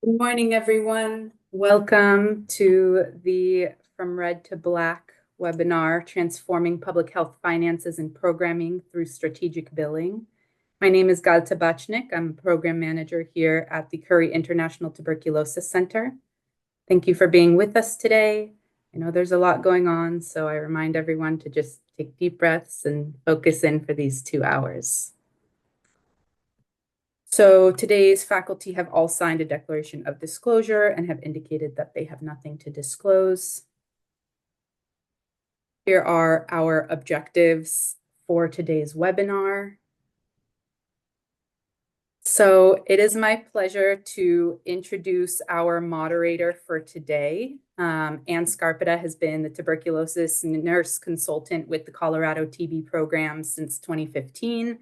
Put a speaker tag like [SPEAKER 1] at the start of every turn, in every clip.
[SPEAKER 1] Good morning, everyone. Welcome to the From Red to Black webinar, Transforming Public Health Finances and Programming Through Strategic Billing. My name is Galta Bachnik. I'm a program manager here at the Curry International Tuberculosis Center. Thank you for being with us today. I know there's a lot going on, so I remind everyone to just take deep breaths and focus in for these 2 hours. So today's faculty have all signed a declaration of disclosure and have indicated that they have nothing to disclose. Here are our objectives for today's webinar. So it is my pleasure to introduce our moderator for today. Ann Scarpita has been the tuberculosis nurse consultant with the Colorado TB program since 2015.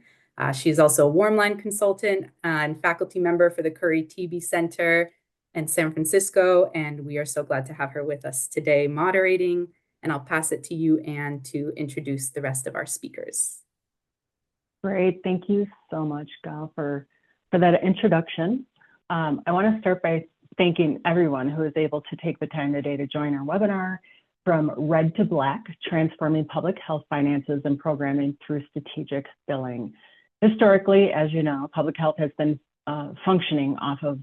[SPEAKER 1] She's also a warm line consultant and faculty member for the Curry TB Center in San Francisco. And we are so glad to have her with us today moderating. And I'll pass it to you, Ann, to introduce the rest of our speakers.
[SPEAKER 2] Great. Thank you so much, Gal, for that introduction. I want to start by thanking everyone who is able to take the time today to join our webinar, From Red to Black, Transforming Public Health Finances and Programming Through Strategic Billing. Historically, as you know, public health has been functioning off of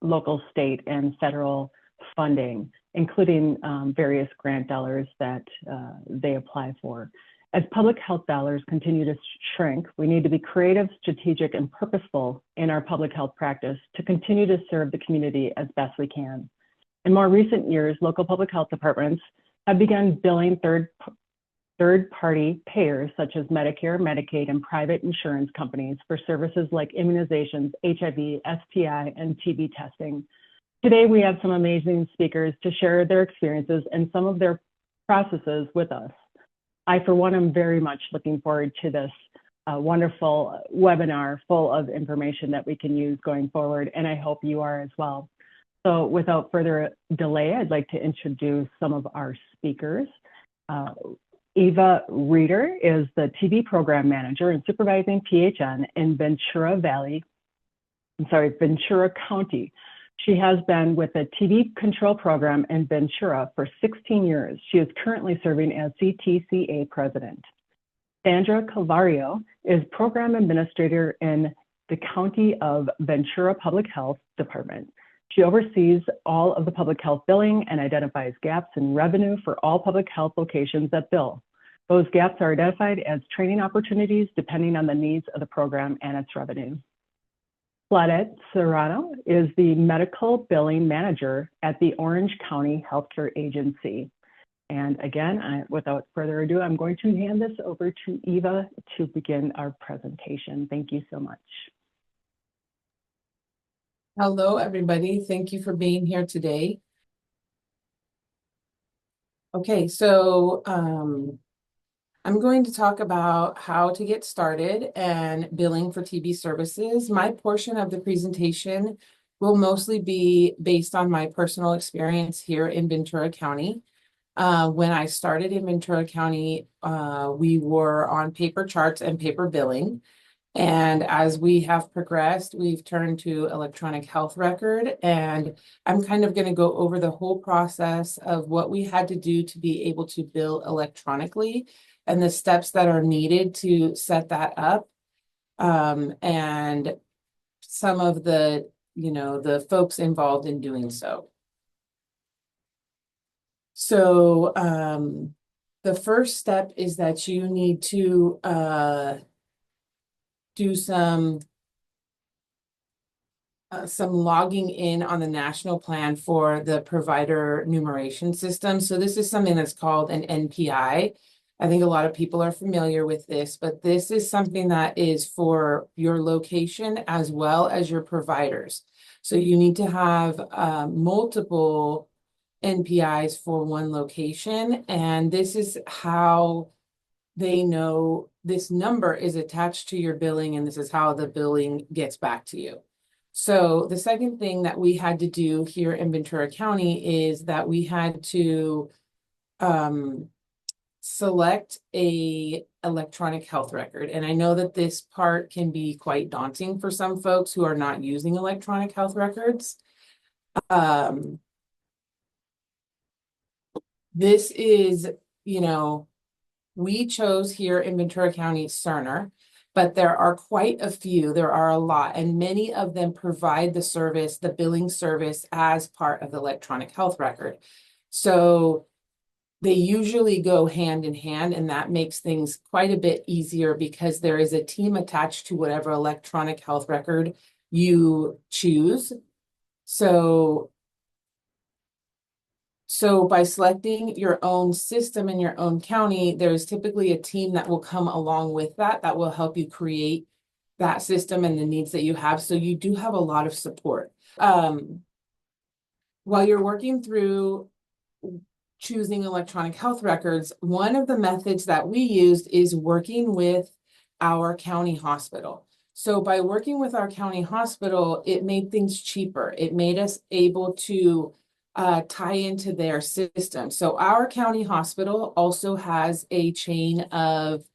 [SPEAKER 2] local, state, and federal funding, including various grant dollars that they apply for. As public health dollars continue to shrink, we need to be creative, strategic, and purposeful in our public health practice to continue to serve the community as best we can. In more recent years, local public health departments have begun billing third-party payers such as Medicare, Medicaid, and private insurance companies for services like immunizations, HIV, STI, and TB testing. Today, we have some amazing speakers to share their experiences and some of their processes with us. I, for one, am very much looking forward to this wonderful webinar full of information that we can use going forward, and I hope you are as well. So without further delay, I'd like to introduce some of our speakers. Eva Reeder is the TB Program Manager and Supervising PHN in Ventura County. She has been with the TB Control Program in Ventura for 16 years. She is currently serving as CTCA President. Sandra Calvario is Program Administrator in the County of Ventura Public Health Department. She oversees all of the public health billing and identifies gaps in revenue for all public health locations that bill. Those gaps are identified as training opportunities depending on the needs of the program and its revenue. Claudette Serrano is the Medical Billing Manager at the Orange County Healthcare Agency. And again, without further ado, I'm going to hand this over to Eva to begin our presentation. Thank you so much.
[SPEAKER 3] Hello, everybody. Thank you for being here today. Okay, so I'm going to talk about how to get started and billing for TB services. My portion of the presentation will mostly be based on my personal experience here in Ventura County. When I started in Ventura County, we were on paper charts and paper billing. And as we have progressed, we've turned to electronic health record. And I'm kind of going to go over the whole process of what we had to do to be able to bill electronically and the steps that are needed to set that up. And some of the, the folks involved in doing so. So the first step is that you need to do some logging in on the national plan for the provider numeration system. So this is something that's called an NPI. I think a lot of people are familiar with this, but this is something that is for your location as well as your providers. So you need to have multiple NPIs for one location, and this is how they know this number is attached to your billing, and this is how the billing gets back to you. So the second thing that we had to do here in Ventura County is that we had to select a electronic health record. And I know that this part can be quite daunting for some folks who are not using electronic health records. This is, you know, we chose here in Ventura County Cerner, but there are quite a few, there are a lot, and many of them provide the service, the billing service as part of the electronic health record. So they usually go hand in hand, and that makes things quite a bit easier because there is a team attached to whatever electronic health record you choose. So by selecting your own system in your own county, there's typically a team that will come along with that will help you create that system and the needs that you have. So you do have a lot of support. While you're working through choosing electronic health records, one of the methods that we used is working with our county hospital. So by working with our county hospital, it made things cheaper. It made us able to tie into their system. So our county hospital also has a chain of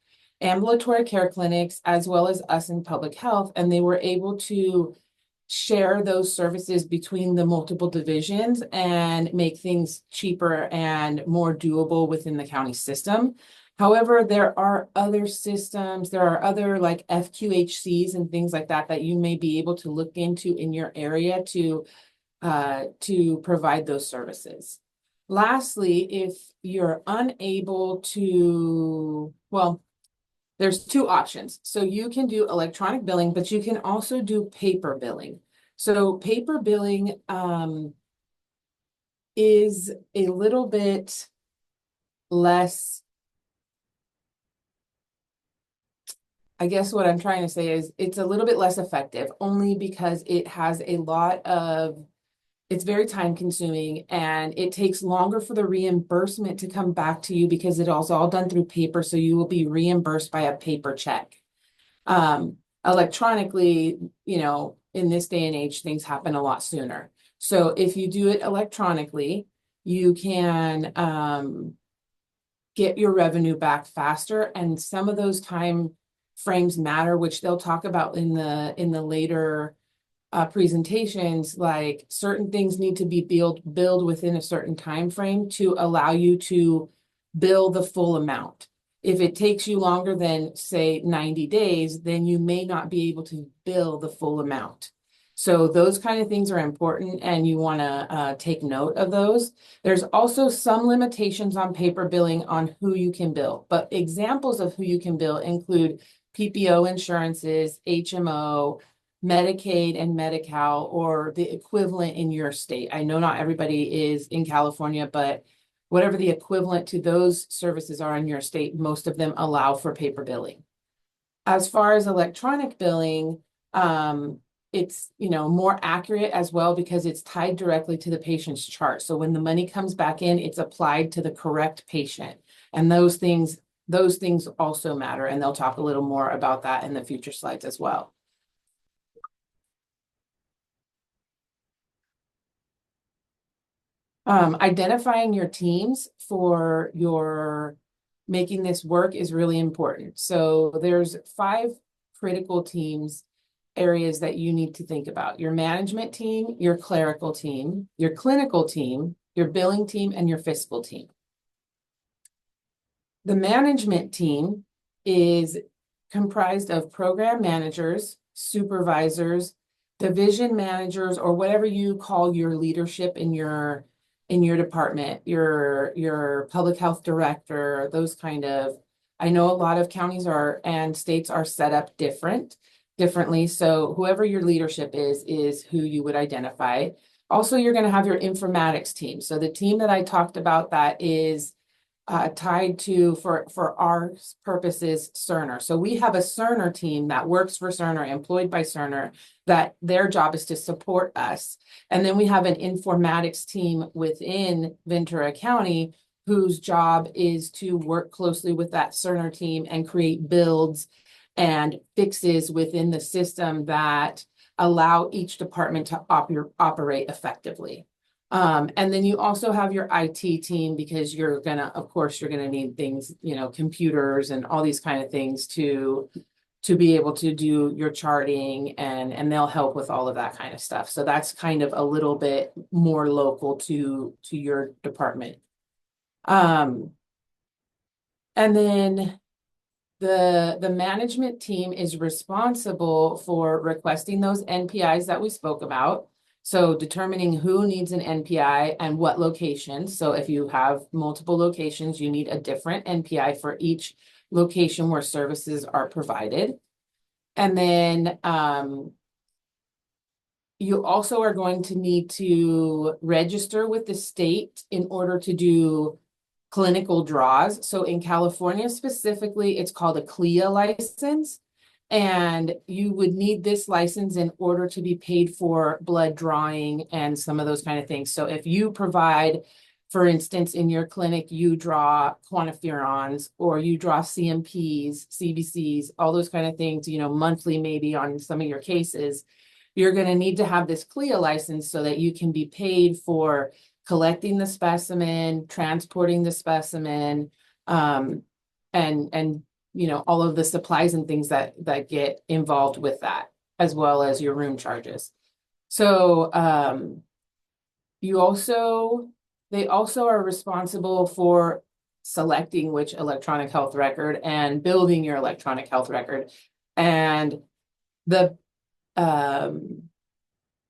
[SPEAKER 3] ambulatory care clinics as well as us in public health, and they were able to share those services between the multiple divisions and make things cheaper and more doable within the county system. However, there are other systems, there are other like FQHCs and things like that that you may be able to look into in your area to provide those services. Lastly, if you're unable to, well, there's two options. So you can do electronic billing, but you can also do paper billing. So paper billing is a little bit less, I guess what I'm trying to say is it's a little bit less effective only because it has a lot of, it's very time consuming and it takes longer for the reimbursement to come back to you because it is all done through paper. So you will be reimbursed by a paper check. Electronically, you know, in this day and age, things happen a lot sooner. So if you do it electronically, you can get your revenue back faster. And some of those time frames matter, which they'll talk about in the later presentations. Like certain things need to be billed within a certain time frame to allow you to bill the full amount. If it takes you longer than, say, 90 days, then you may not be able to bill the full amount. So those kind of things are important, and you want to take note of those. There's also some limitations on paper billing on who you can bill, but examples of who you can bill include PPO insurances, HMO, Medicaid and Medi-Cal, or the equivalent in your state. I know not everybody is in California, but whatever the equivalent to those services are in your state, most of them allow for paper billing. As far as electronic billing, it's, you know, more accurate as well because it's tied directly to the patient's chart. So when the money comes back in, it's applied to the correct patient. And those things also matter. And they'll talk a little more about that in the future slides as well. Identifying your teams for your making this work is really important. So there's 5 critical teams areas that you need to think about: your management team, your clerical team, your clinical team, your billing team, and your fiscal team. The management team is comprised of program managers, supervisors, division managers, or whatever you call your leadership in your department, your public health director, those kind of. I know a lot of counties and states are set up differently. So whoever your leadership is who you would identify. Also, you're going to have your informatics team. So the team that I talked about that is tied to, for our purposes, Cerner. So we have a Cerner team that works for Cerner, employed by Cerner, that their job is to support us. And then we have an informatics team within Ventura County whose job is to work closely with that Cerner team and create builds and fixes within the system that allow each department to operate effectively. And then you also have your IT team because of course, you're gonna need things, you know, computers and all these kind of things to to be able to do your charting, and they'll help with all of that kind of stuff. So that's kind of a little bit more local to your department. And then the management team is responsible for requesting those NPIs that we spoke about. So determining who needs an NPI and what location. So if you have multiple locations, you need a different NPI for each location where services are provided. And then you also are going to need to register with the state in order to do clinical draws. So in California specifically, it's called a CLIA license. And you would need this license in order to be paid for blood drawing and some of those kind of things. So if you provide, for instance, in your clinic, you draw quantiferons or you draw CMPs, CBCs, all those kind of things, monthly maybe on some of your cases, you're going to need to have this CLIA license so that you can be paid for collecting the specimen, transporting the specimen, and all of the supplies and things that get involved with that, as well as your room charges. So they also are responsible for selecting which electronic health record and building your electronic health record. And the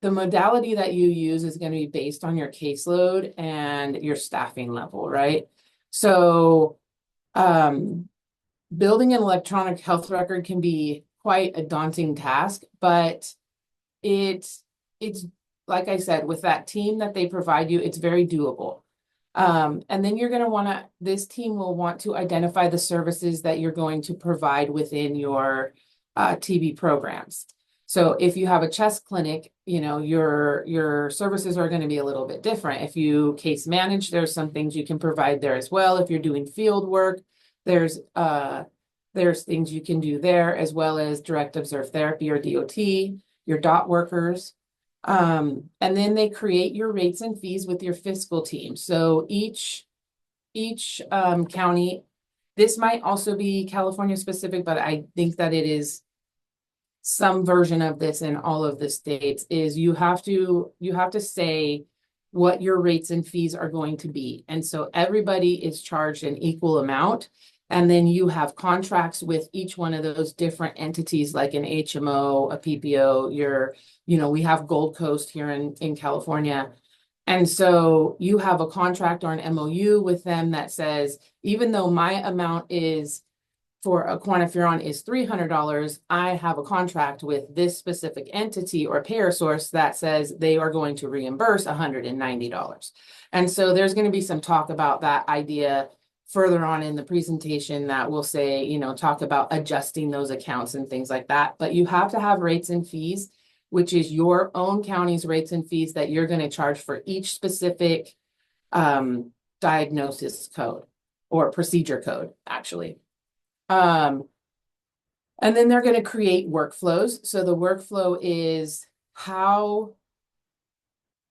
[SPEAKER 3] modality that you use is going to be based on your caseload and your staffing level, right? So building an electronic health record can be quite a daunting task, but it's like I said, with that team that they provide you, it's very doable. And then you're going to this team will want to identify the services that you're going to provide within your TB programs. So if you have a chest clinic, your services are going to be a little bit different. If you case manage, there's some things you can provide there as well. If you're doing field work, there's things you can do there, as well as direct observed therapy or DOT, your DOT workers. And then they create your rates and fees with your fiscal team. So each county, this might also be California specific, but I think that it is some version of this in all of the states, is you have to say what your rates and fees are going to be. And so everybody is charged an equal amount. And then you have contracts with each one of those different entities, like an HMO, a PPO, we have Gold Coast here in California. And so you have a contract or an MOU with them that says, even though my amount is for a quantiferon is $300, I have a contract with this specific entity or payer source that says they are going to reimburse $190. And so there's going to be some talk about that idea further on in the presentation that will say, talk about adjusting those accounts and things like that. But you have to have rates and fees, which is your own county's rates and fees that you're going to charge for each specific diagnosis code or procedure code, actually. And then they're going to create workflows. So the workflow is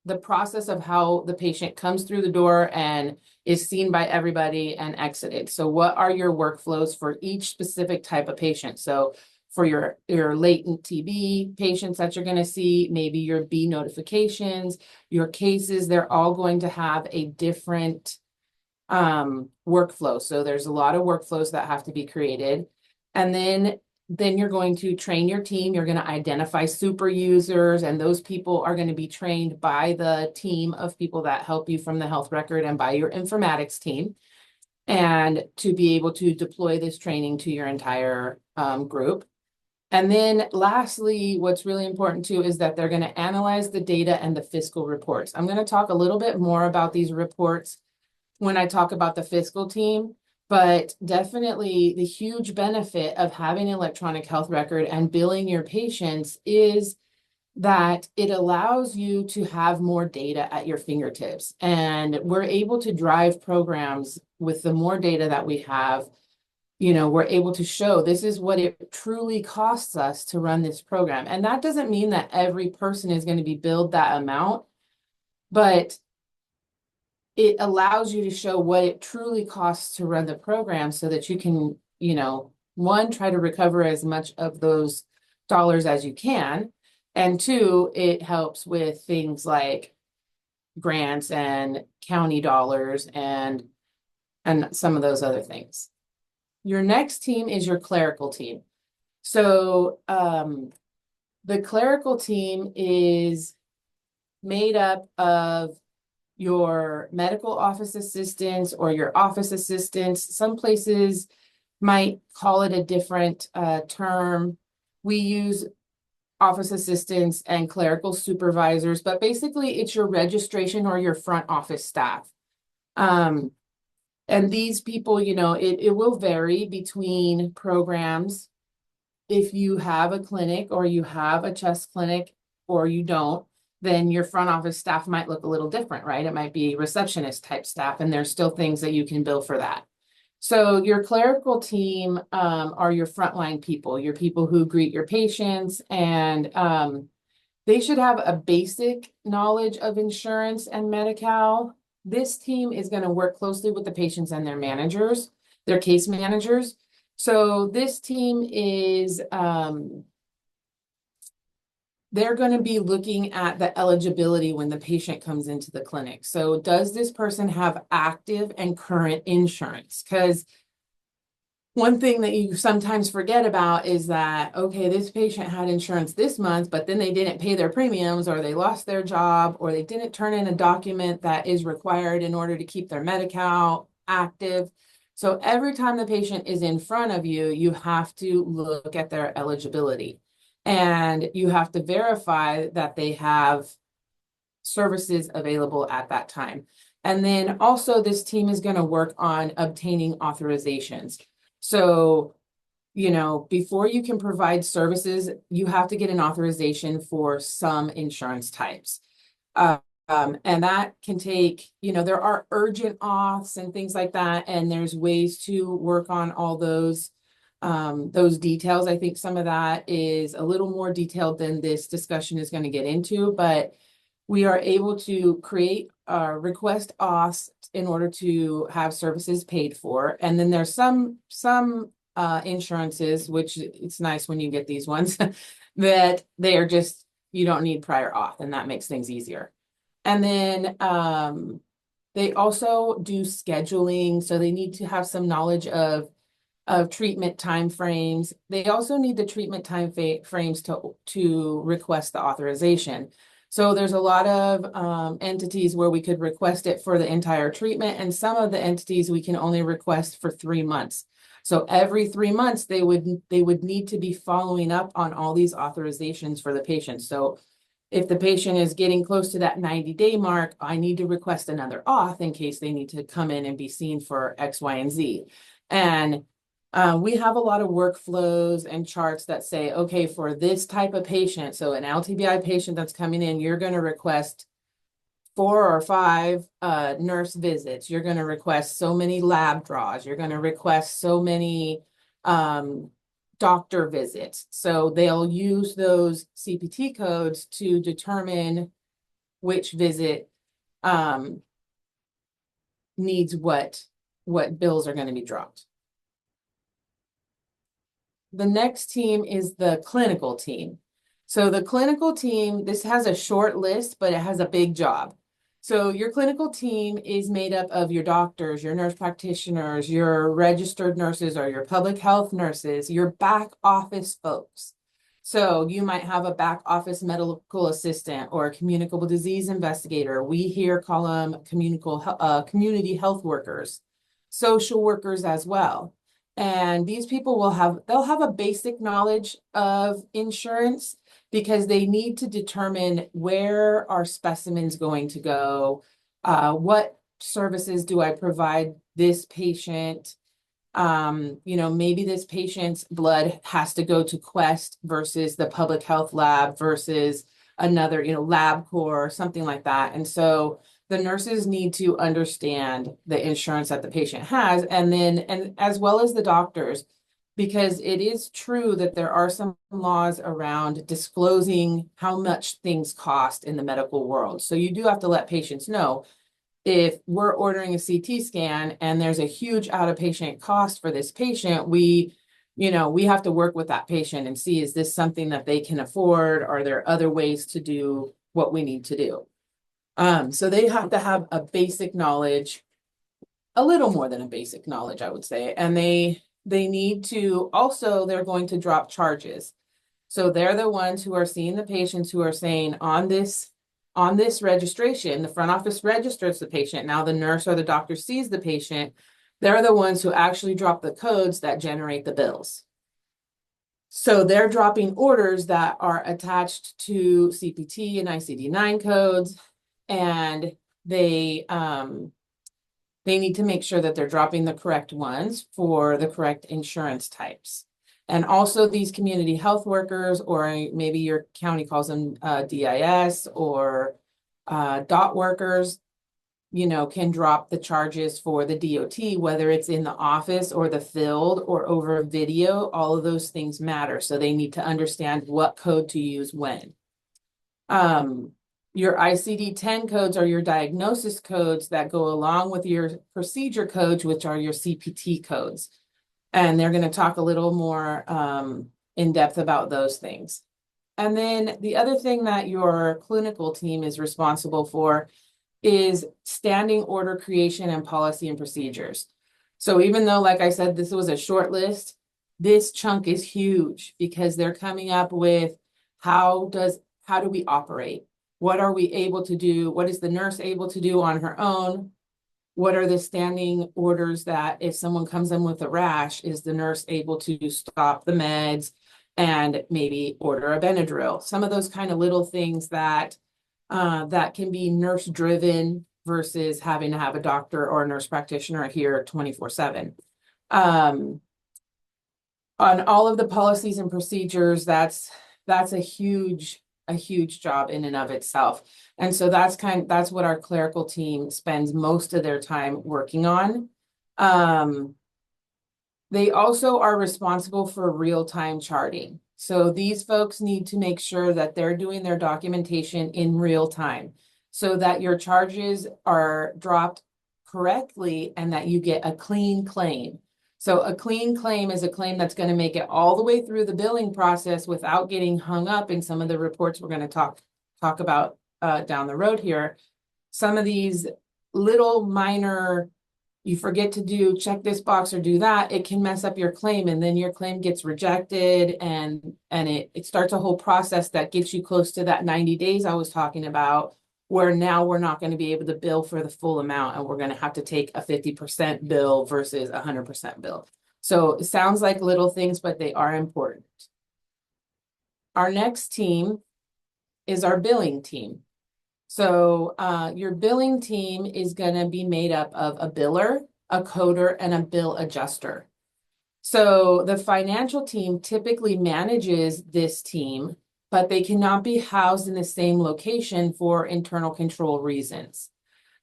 [SPEAKER 3] the process of how the patient comes through the door and is seen by everybody and exited. So what are your workflows for each specific type of patient? So for your latent TB patients that you're going to see, maybe your B notifications, your cases, they're all going to have a different workflow. So there's a lot of workflows that have to be created. And then you're going to train your team. You're going to identify super users, and those people are going to be trained by the team of people that help you from the health record and by your informatics team, and to be able to deploy this training to your entire group. And then lastly, what's really important too is that they're going to analyze the data and the fiscal reports. I'm going to talk a little bit more about these reports when I talk about the fiscal team, but definitely the huge benefit of having an electronic health record and billing your patients is that it allows you to have more data at your fingertips. And we're able to drive programs with the more data that we have. We're able to show this is what it truly costs us to run this program. And that doesn't mean that every person is going to be billed that amount, but it allows you to show what it truly costs to run the program so that you can, one, try to recover as much of those dollars as you can. And two, it helps with things like grants and county dollars and some of those other things. Your next team is your clerical team. So the clerical team is made up of your medical office assistants or your office assistants. Some places might call it a different term. We use office assistants and clerical supervisors, but basically it's your registration or your front office staff. And these people, you know, it will vary between programs. If you have a clinic or you have a chest clinic or you don't, then your front office staff might look a little different, right? It might be receptionist type staff, and there's still things that you can bill for that. So your clerical team are your frontline people, your people who greet your patients, and they should have a basic knowledge of insurance and Medi-Cal. This team is going to work closely with the patients and their managers, their case managers. So this team is they're going to be looking at the eligibility when the patient comes into the clinic. So does this person have active and current insurance? Because one thing that you sometimes forget about is that, okay, this patient had insurance this month, but then they didn't pay their premiums, or they lost their job, or they didn't turn in a document that is required in order to keep their Medi-Cal active. So every time the patient is in front of you, you have to look at their eligibility. And you have to verify that they have services available at that time. And then also this team is going to work on obtaining authorizations. So, you know, before you can provide services, you have to get an authorization for some insurance types. And that can take, you know, there are urgent auths and things like that. And there's ways to work on all those details. I think some of that is a little more detailed than this discussion is going to get into, but we are able to create request auths in order to have services paid for. And then there's some insurances, which it's nice when you get these ones, that they are just, you don't need prior auth, and that makes things easier. And then they also do scheduling, so they need to have some knowledge of treatment timeframes. They also need the treatment time frames to request the authorization. So there's a lot of entities where we could request it for the entire treatment, and some of the entities we can only request for 3 months. So every 3 months, they would need to be following up on all these authorizations for the patient. So if the patient is getting close to that 90-day mark, I need to request another auth in case they need to come in and be seen for X, Y, and Z. And we have a lot of workflows and charts that say, okay, for this type of patient, so an LTBI patient that's coming in, you're going to request 4 or 5 nurse visits. You're going to request so many lab draws. You're going to request so many doctor visits. So they'll use those CPT codes to determine which visit needs what bills are going to be dropped. The next team is the clinical team. So the clinical team, this has a short list, but it has a big job. So your clinical team is made up of your doctors, your nurse practitioners, your registered nurses or your public health nurses, your back office folks. So you might have a back office medical assistant or a communicable disease investigator. We here call them community health workers, social workers as well. And these people they'll have a basic knowledge of insurance because they need to determine where are specimens going to go, what services do I provide this patient. You know, maybe this patient's blood has to go to Quest versus the public health lab versus another, you know, LabCorp or something like that. And so the nurses need to understand the insurance that the patient has, and as well as the doctors, because it is true that there are some laws around disclosing how much things cost in the medical world. So you do have to let patients know if we're ordering a CT scan and there's a huge out-of-patient cost for this patient, we you know, we have to work with that patient and see, is this something that they can afford? Are there other ways to do what we need to do? So they have to have a basic knowledge, a little more than a basic knowledge, I would say. And they need to also, they're going to drop charges. So they're the ones who are seeing the patients who are saying on this registration, the front office registers the patient. Now the nurse or the doctor sees the patient. They're the ones who actually drop the codes that generate the bills. So they're dropping orders that are attached to CPT and ICD-9 codes, and they need to make sure that they're dropping the correct ones for the correct insurance types. And also these community health workers, or maybe your county calls them DIS or DOT workers, you know, can drop the charges for the DOT, whether it's in the office or the field or over video. All of those things matter. So they need to understand what code to use when. Your ICD-10 codes are your diagnosis codes that go along with your procedure codes, which are your CPT codes. And they're going to talk a little more in depth about those things. And then the other thing that your clinical team is responsible for is standing order creation and policy and procedures. So even though, like I said, this was a short list, this chunk is huge because they're coming up with how do we operate? What are we able to do? What is the nurse able to do on her own? What are the standing orders that if someone comes in with a rash, is the nurse able to stop the meds and maybe order a Benadryl? Some of those kind of little things that that can be nurse driven versus having to have a doctor or a nurse practitioner here 24/7. On all of the policies and procedures, that's a huge job in and of itself. And so that's what our clerical team spends most of their time working on. They also are responsible for real-time charting. So these folks need to make sure that they're doing their documentation in real time so that your charges are dropped correctly and that you get a clean claim. So a clean claim is a claim that's going to make it all the way through the billing process without getting hung up in some of the reports we're going to talk about down the road here. Some of these little minor, you forget to do, check this box or do that, it can mess up your claim, and then your claim gets rejected, and it starts a whole process that gets you close to that 90 days I was talking about, where now we're not going to be able to bill for the full amount, and we're going to have to take a 50% bill versus 100% bill. So it sounds like little things, but they are important. Our next team is our billing team. So your billing team is going to be made up of a biller, a coder, and a bill adjuster. So the financial team typically manages this team, but they cannot be housed in the same location for internal control reasons.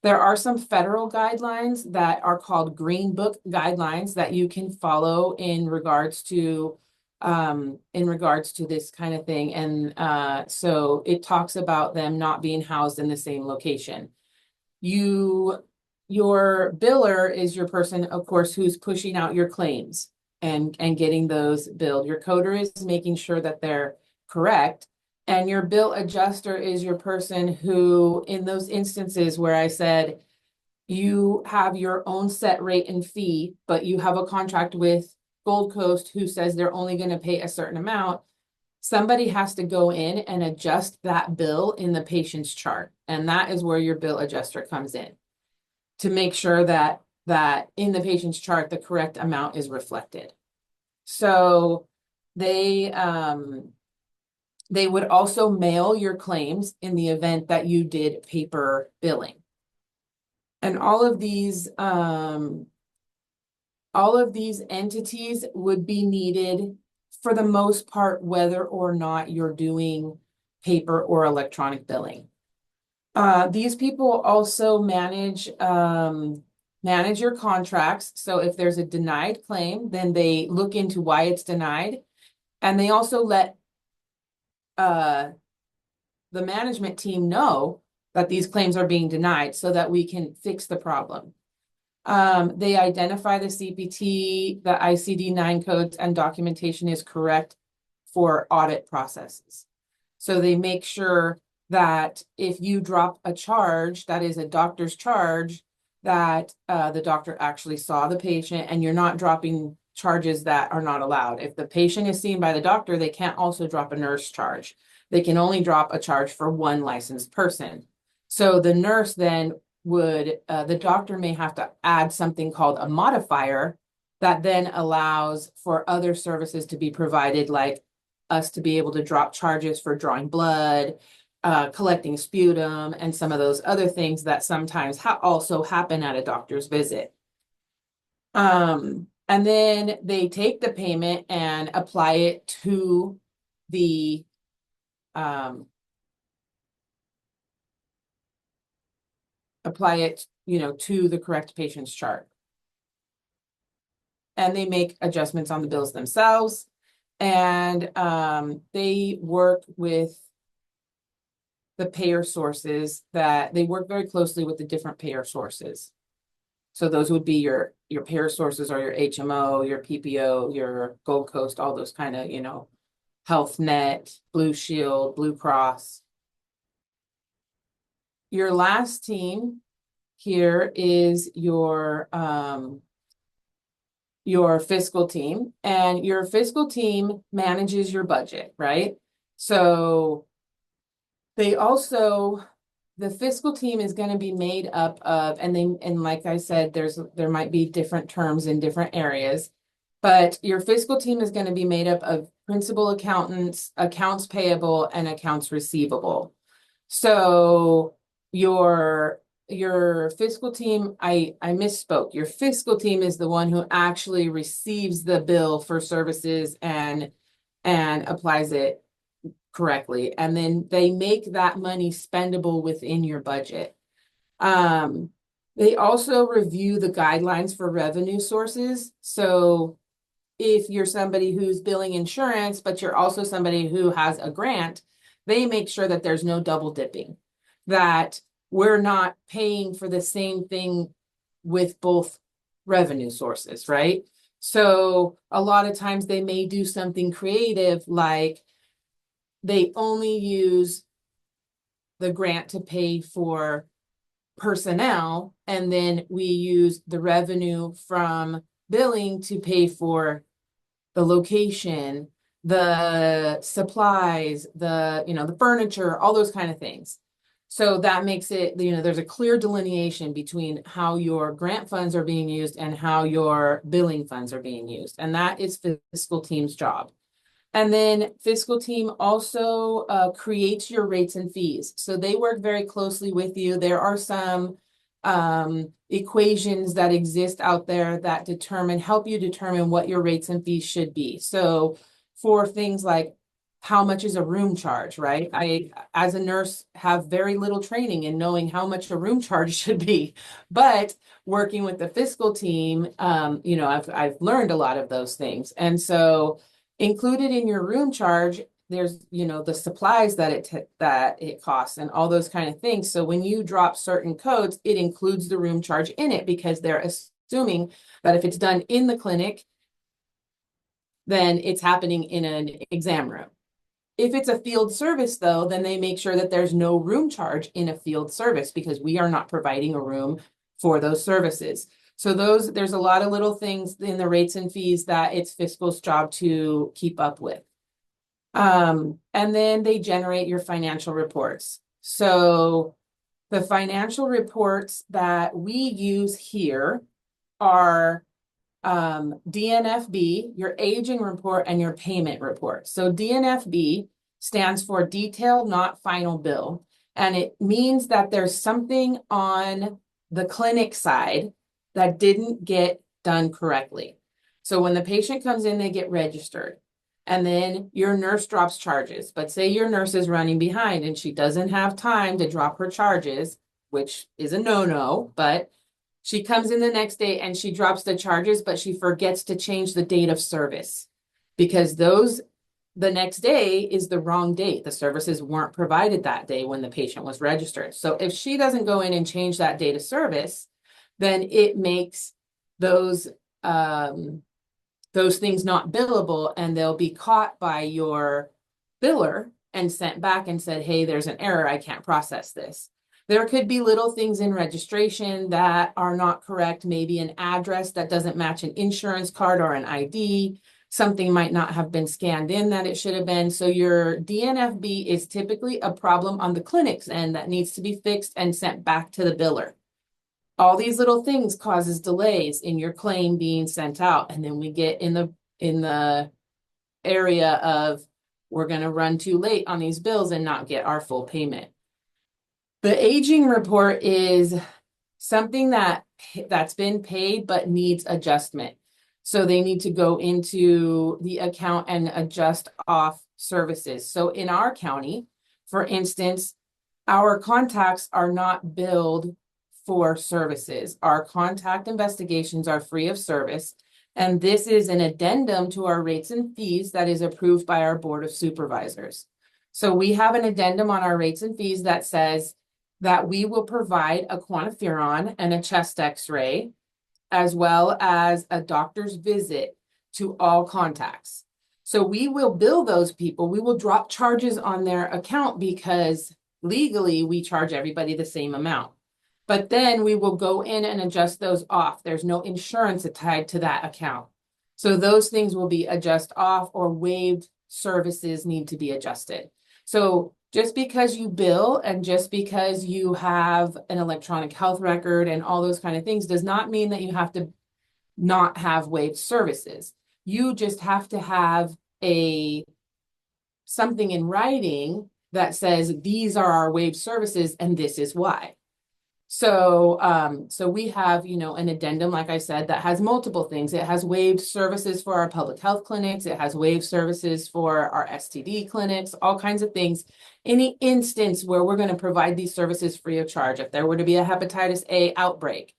[SPEAKER 3] There are some federal guidelines that are called Green Book guidelines that you can follow in regards to this kind of thing. And so it talks about them not being housed in the same location. Your biller is your person, of course, who's pushing out your claims and getting those billed. Your coder is making sure that they're correct. And your bill adjuster is your person who, in those instances where I said you have your own set rate and fee, but you have a contract with Gold Coast who says they're only going to pay a certain amount, somebody has to go in and adjust that bill in the patient's chart. And that is where your bill adjuster comes in to make sure that in the patient's chart, the correct amount is reflected. So they would also mail your claims in the event that you did paper billing. And all of these entities would be needed for the most part, whether or not you're doing paper or electronic billing. These people also manage your contracts. So if there's a denied claim, then they look into why it's denied. And they also let the management team know that these claims are being denied so that we can fix the problem. They identify the CPT, the ICD-9 codes, and documentation is correct for audit processes. So they make sure that if you drop a charge, that is a doctor's charge, that the doctor actually saw the patient, and you're not dropping charges that are not allowed. If the patient is seen by the doctor, they can't also drop a nurse charge. They can only drop a charge for one licensed person. So the nurse then would, the doctor may have to add something called a modifier that then allows for other services to be provided, like us to be able to drop charges for drawing blood, collecting sputum, and some of those other things that sometimes also happen at a doctor's visit. And then they take the payment and apply it to the to the correct patient's chart. And they make adjustments on the bills themselves. And they work with the payer sources that they work very closely with the different payer sources. So those would be your payer sources are your HMO, your PPO, your Gold Coast, all those kind of, Health Net, Blue Shield, Blue Cross. Your last team here is your fiscal team, and your fiscal team manages your budget, right? So the fiscal team is going to be made up of, and like I said, there might be different terms in different areas, but your fiscal team is going to be made up of principal accountants, accounts payable, and accounts receivable. So your fiscal team, I misspoke. Your fiscal team is the one who actually receives the bill for services and applies it correctly. And then they make that money spendable within your budget. They also review the guidelines for revenue sources. So if you're somebody who's billing insurance, but you're also somebody who has a grant, they make sure that there's no double dipping, that we're not paying for the same thing with both revenue sources, right? So a lot of times they may do something creative, like they only use the grant to pay for personnel, and then we use the revenue from billing to pay for the location, the supplies, the furniture, all those kind of things. So that makes it, there's a clear delineation between how your grant funds are being used and how your billing funds are being used. And that is fiscal team's job. And then fiscal team also creates your rates and fees. So they work very closely with you. There are some equations that exist out there that help you determine what your rates and fees should be. So for things like how much is a room charge, right? I, as a nurse, have very little training in knowing how much a room charge should be, but working with the fiscal team, I've learned a lot of those things. And so included in your room charge, there's, the supplies that it costs and all those kind of things. So when you drop certain codes, it includes the room charge in it, because they're assuming that if it's done in the clinic, then it's happening in an exam room. If it's a field service, though, then they make sure that there's no room charge in a field service, because we are not providing a room for those services. So there's a lot of little things in the rates and fees that it's fiscal's job to keep up with. And then they generate your financial reports. So the financial reports that we use here are DNFB, your aging report, and your payment report. So DNFB stands for detailed, not final bill. And it means that there's something on the clinic side that didn't get done correctly. So when the patient comes in, they get registered. And then your nurse drops charges. But say your nurse is running behind and she doesn't have time to drop her charges, which is a no-no, but she comes in the next day and she drops the charges, but she forgets to change the date of service, because the next day is the wrong date. The services weren't provided that day when the patient was registered. So if she doesn't go in and change that date of service, then it makes those things not billable, and they'll be caught by your biller and sent back and said, hey, there's an error, I can't process this. There could be little things in registration that are not correct, maybe an address that doesn't match an insurance card or an ID. Something might not have been scanned in that it should have been. So your DNFB is typically a problem on the clinic's end that needs to be fixed and sent back to the biller. All these little things causes delays in your claim being sent out. And then we get in the area of, we're going to run too late on these bills and not get our full payment. The aging report is something that's been paid but needs adjustment. So they need to go into the account and adjust off services. So in our county, for instance, our contacts are not billed for services. Our contact investigations are free of service. And this is an addendum to our rates and fees that is approved by our Board of Supervisors. So we have an addendum on our rates and fees that says that we will provide a quantiferon and a chest x-ray, as well as a doctor's visit to all contacts. So we will bill those people. We will drop charges on their account because legally we charge everybody the same amount. But then we will go in and adjust those off. There's no insurance tied to that account. So those things will be adjusted off, or waived services need to be adjusted. So just because you bill and just because you have an electronic health record and all those kind of things does not mean that you have to not have waived services. You just have to have something in writing that says these are our waived services and this is why. So we have, an addendum, like I said, that has multiple things. It has waived services for our public health clinics. It has waived services for our STD clinics, all kinds of things. Any instance where we're going to provide these services free of charge, if there were to be a hepatitis A outbreak,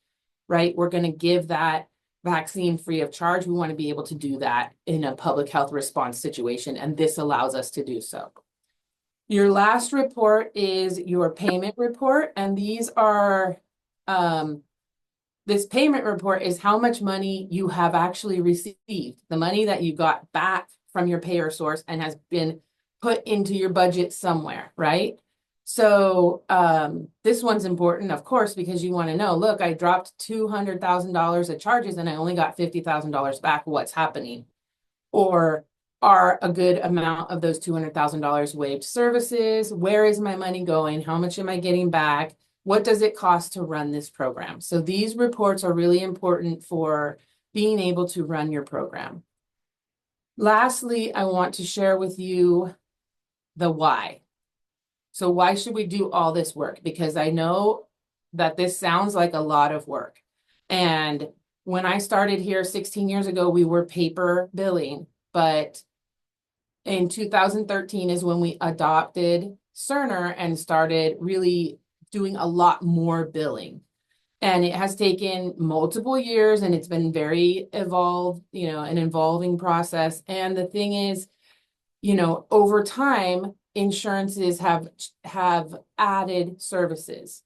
[SPEAKER 3] right, we're going to give that vaccine free of charge. We want to be able to do that in a public health response situation, and this allows us to do so. Your last report is your payment report, and these are, this payment report is how much money you have actually received, the money that you got back from your payer source and has been put into your budget somewhere, right? So this one's important, of course, because you want to know, look, I dropped $200,000 of charges and I only got $50,000 back. What's happening? Or are a good amount of those $200,000 waived services? Where is my money going? How much am I getting back? What does it cost to run this program? So these reports are really important for being able to run your program. Lastly, I want to share with you the why. So why should we do all this work? Because I know that this sounds like a lot of work. And when I started here 16 years ago, we were paper billing, but in 2013 is when we adopted Cerner and started really doing a lot more billing. And it has taken multiple years, and it's been very evolved, an evolving process. And the thing is, over time, insurances have added services.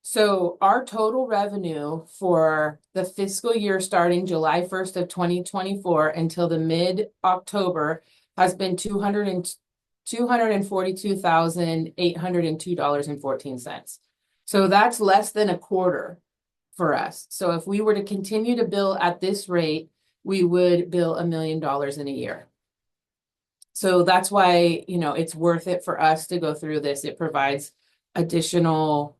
[SPEAKER 3] So our total revenue for the fiscal year starting July 1st of 2024 until the mid-October has been $242,802.14. So that's less than a quarter for us. So if we were to continue to bill at this rate, we would bill $1 million in a year. So that's why, it's worth it for us to go through this. It provides additional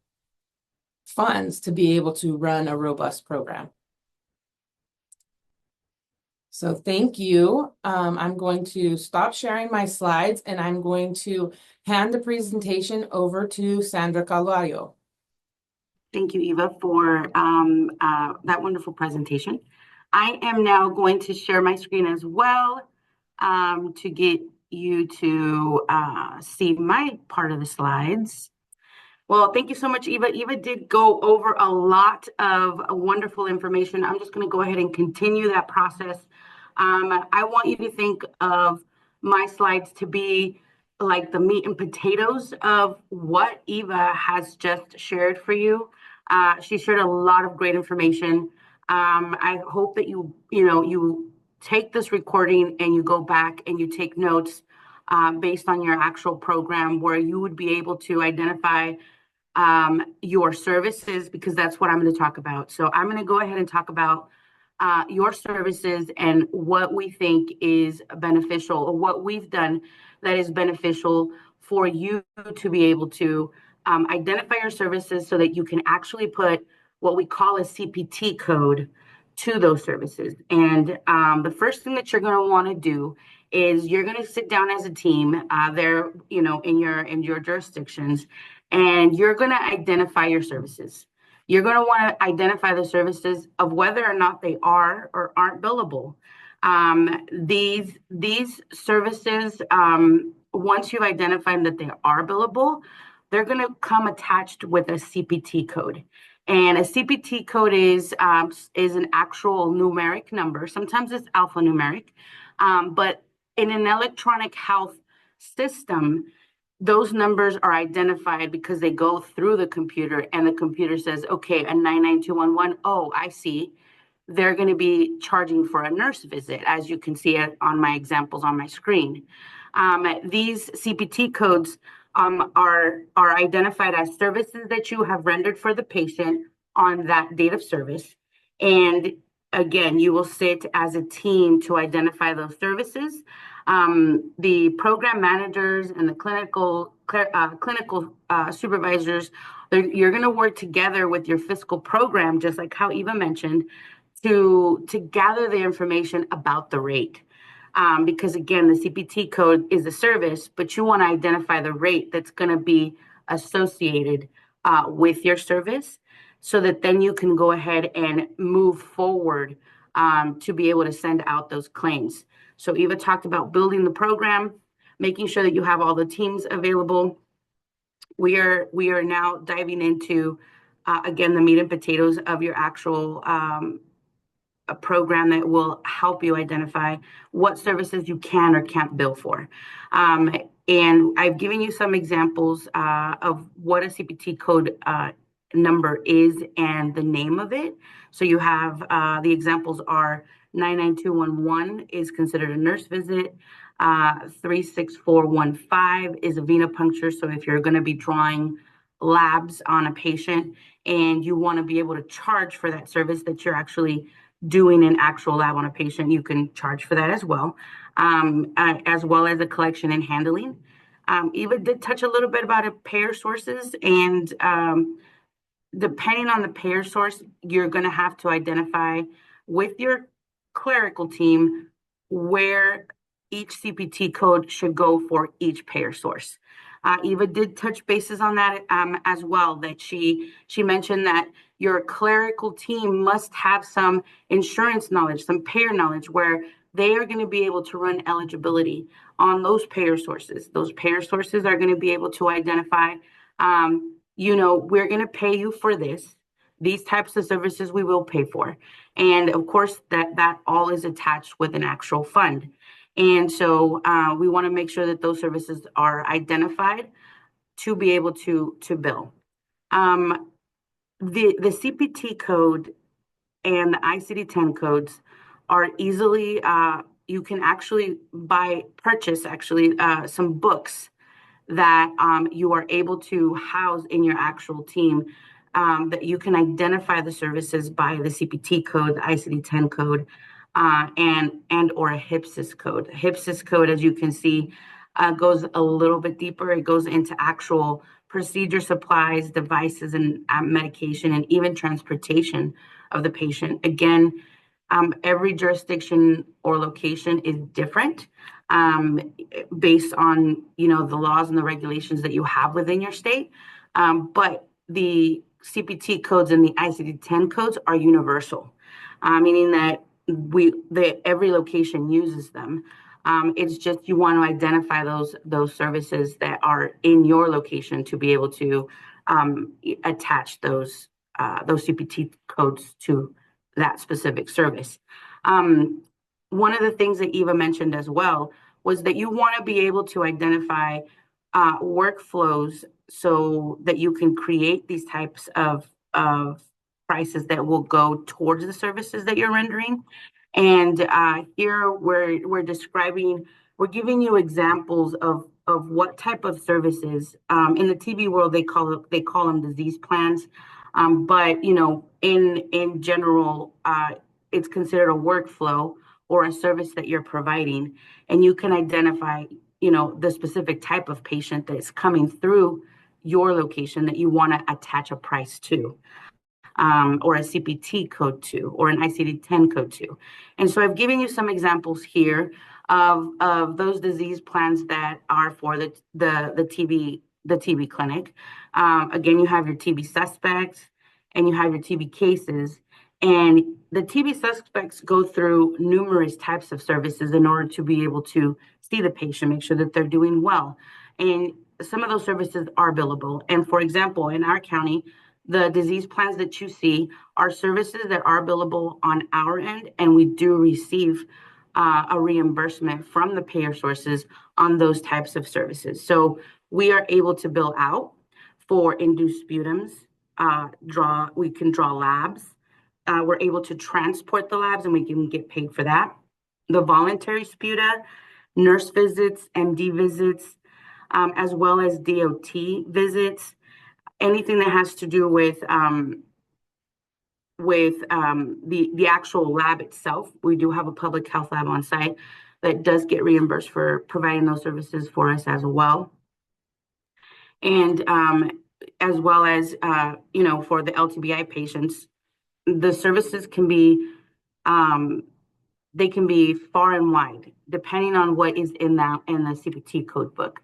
[SPEAKER 3] funds to be able to run a robust program. So thank you. I'm going to stop sharing my slides, and I'm going to hand the presentation over to Sandra Calvario.
[SPEAKER 4] Thank you, Eva, for that wonderful presentation. I am now going to share my screen as well to get you to see my part of the slides. Well, thank you so much, Eva. Eva did go over a lot of wonderful information. I'm just going to go ahead and continue that process. I want you to think of my slides to be like the meat and potatoes of what Eva has just shared for you. She shared a lot of great information. I hope that you take this recording and you go back and you take notes based on your actual program, where you would be able to identify your services, because that's what I'm going to talk about. So I'm going to go ahead and talk about your services and what we think is beneficial, or what we've done that is beneficial for you to be able to identify your services, so that you can actually put what we call a CPT code to those services. And the first thing that you're going to want to do is you're going to sit down as a team there, in your jurisdictions, and you're going to identify your services. You're going to want to identify the services of whether or not they are or aren't billable. These services, once you've identified that they are billable, they're going to come attached with a CPT code. And a CPT code is an actual numeric number. Sometimes it's alphanumeric, but in an electronic health system, those numbers are identified because they go through the computer, and the computer says, okay, a 99211, oh, I see. They're going to be charging for a nurse visit, as you can see it on my examples on my screen. These CPT codes are identified as services that you have rendered for the patient on that date of service. And again, you will sit as a team to identify those services. The program managers and the clinical supervisors, you're going to work together with your fiscal program, just like how Eva mentioned, to gather the information about the rate. Because again, the CPT code is a service, but you want to identify the rate that's going to be associated with your service, so that then you can go ahead and move forward to be able to send out those claims. So Eva talked about building the program, making sure that you have all the teams available. We are now diving into, again, the meat and potatoes of your actual a program that will help you identify what services you can or can't bill for. And I've given you some examples of what a CPT code number is and the name of it. So you have the examples are 99211 is considered a nurse visit. 36415 is a venipuncture. So if you're going to be drawing labs on a patient and you want to be able to charge for that service that you're actually doing an actual lab on a patient, you can charge for that as well as a collection and handling. Eva did touch a little bit about payer sources, and depending on the payer source, you're going to have to identify with your clerical team where each CPT code should go for each payer source. Eva did touch bases on that as well, that she mentioned that your clerical team must have some insurance knowledge, some payer knowledge, where they are going to be able to run eligibility on those payer sources. Those payer sources are going to be able to identify, we're going to pay you for this. These types of services we will pay for. And of course, that all is attached with an actual fund. And so we want to make sure that those services are identified to be able to bill. The CPT code and the ICD-10 codes are easily, you can actually purchase some books that you are able to house in your actual team, that you can identify the services by the CPT code, the ICD-10 code, and or a HPSIS code. HPSIS code, as you can see, goes a little bit deeper. It goes into actual procedure supplies, devices, and medication, and even transportation of the patient. Again, every jurisdiction or location is different based on the laws and the regulations that you have within your state. But the CPT codes and the ICD-10 codes are universal, meaning that every location uses them. It's just you want to identify those services that are in your location to be able to attach those CPT codes to that specific service. One of the things that Eva mentioned as well was that you want to be able to identify workflows so that you can create these types of of prices that will go towards the services that you're rendering. And here we're describing, we're giving you examples of what type of services. In the TB world, they call them disease plans. But you know, in general, it's considered a workflow or a service that you're providing, and you can identify, you know, the specific type of patient that's coming through your location that you want to attach a price to. Or a CPT code to, or an ICD-10 code to. And so I've given you some examples here of those disease plans that are for the TB clinic. Again, you have your TB suspects and you have your TB cases. And the TB suspects go through numerous types of services in order to be able to see the patient, make sure that they're doing well. And some of those services are billable. And for example, in our county, the disease plans that you see are services that are billable on our end, and we do receive a reimbursement from the payer sources on those types of services. So we are able to bill out for induced sputums, we can draw labs, we're able to transport the labs and we can get paid for that. The voluntary sputa, nurse visits, MD visits, as well as DOT visits, anything that has to do with the actual lab itself. We do have a public health lab on site that does get reimbursed for providing those services for us as well. And as well as, you know, for the LTBI patients, the services can be, they can be far and wide, depending on what is in the CPT code book.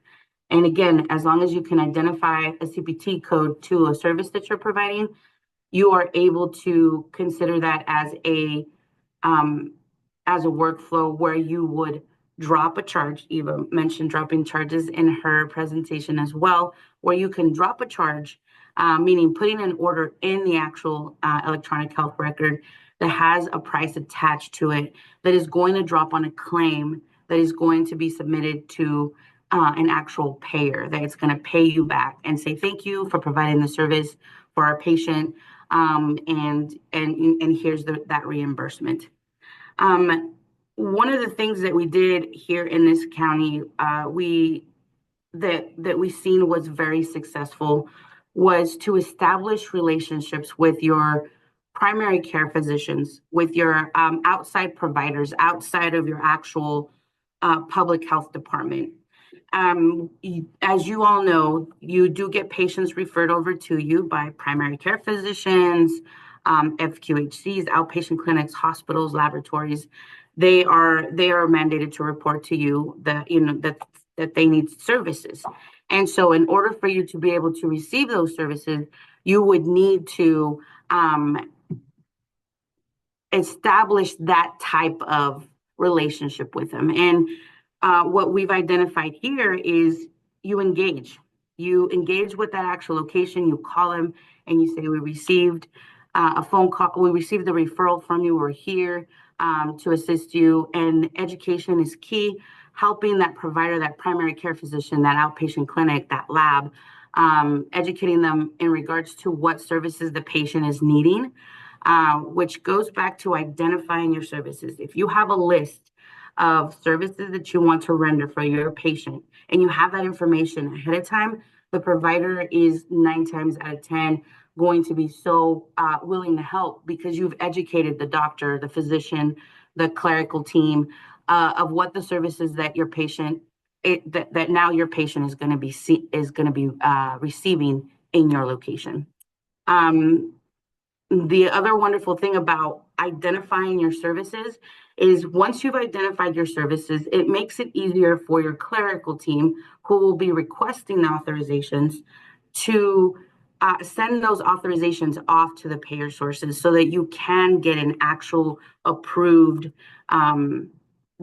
[SPEAKER 4] And again, as long as you can identify a CPT code to a service that you're providing, you are able to consider that as a workflow where you would drop a charge. Eva mentioned dropping charges in her presentation as well, where you can drop a charge, meaning putting an order in the actual electronic health record that has a price attached to it that is going to drop on a claim that is going to be submitted to an actual payer that it's going to pay you back and say thank you for providing the service for our patient, and here's that reimbursement. One of the things that we did here in this county, that we seen was very successful, was to establish relationships with your primary care physicians, with your outside providers, outside of your actual public health department. As you all know, you do get patients referred over to you by primary care physicians, FQHCs, outpatient clinics, hospitals, laboratories. They are mandated to report to you that, you know, that they need services. And so in order for you to be able to receive those services, you would need to establish that type of relationship with them. And what we've identified here is you engage with that actual location. You call them and you say, we received a phone call, we received a referral from you, we're here to assist you. And education is key, helping that provider, that primary care physician, that outpatient clinic, that lab, educating them in regards to what services the patient is needing, which goes back to identifying your services. If you have a list of services that you want to render for your patient and you have that information ahead of time, the provider is 9 times out of 10 going to be so willing to help, because you've educated the doctor, the physician, the clerical team of what the services that your patient that now your patient is going to be receiving in your location. The other wonderful thing about identifying your services is once you've identified your services, it makes it easier for your clerical team, who will be requesting the authorizations, to send those authorizations off to the payer sources so that you can get an actual approved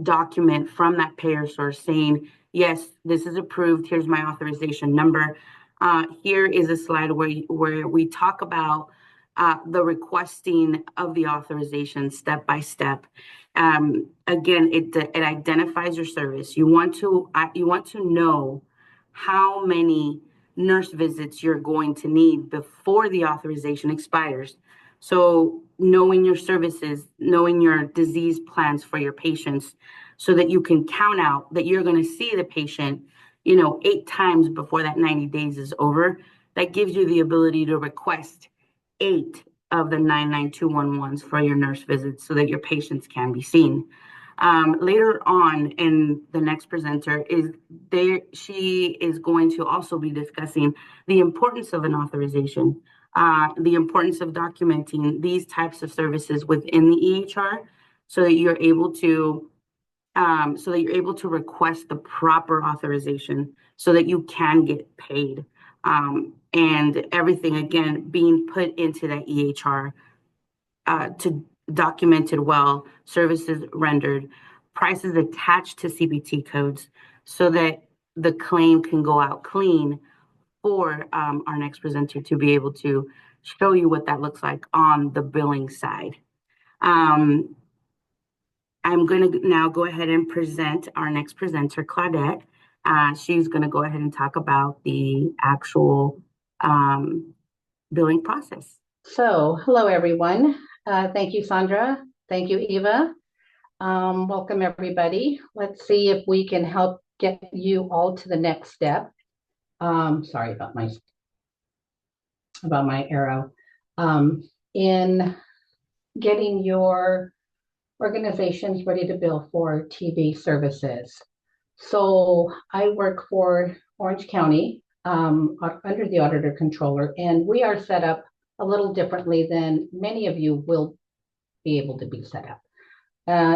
[SPEAKER 4] document from that payer source saying, yes, this is approved, here's my authorization number. Here is a slide where we talk about the requesting of the authorization step by step. Again, it identifies your service. You want to know how many nurse visits you're going to need before the authorization expires. So knowing your services, knowing your disease plans for your patients, so that you can count out that you're going to see the patient, 8 times before that 90 days is over. That gives you the ability to request 8 of the 99211s for your nurse visits so that your patients can be seen. Later on in the next presenter she is going to also be discussing the importance of an authorization, the importance of documenting these types of services within the EHR so that you're able to request the proper authorization so that you can get paid. And everything, again, being put into that EHR to documented well, services rendered, prices attached to CPT codes so that the claim can go out clean for our next presenter to be able to show you what that looks like on the billing side. I'm going to now go ahead and present our next presenter, Claudette. She's going to go ahead and talk about the actual billing process.
[SPEAKER 5] So, hello everyone. Thank you, Sandra. Thank you, Eva. Welcome everybody. Let's see if we can help get you all to the next step. Sorry about my arrow. In getting your organizations ready to bill for TB services. So I work for Orange County under the auditor controller, and we are set up a little differently than many of you will be able to be set up.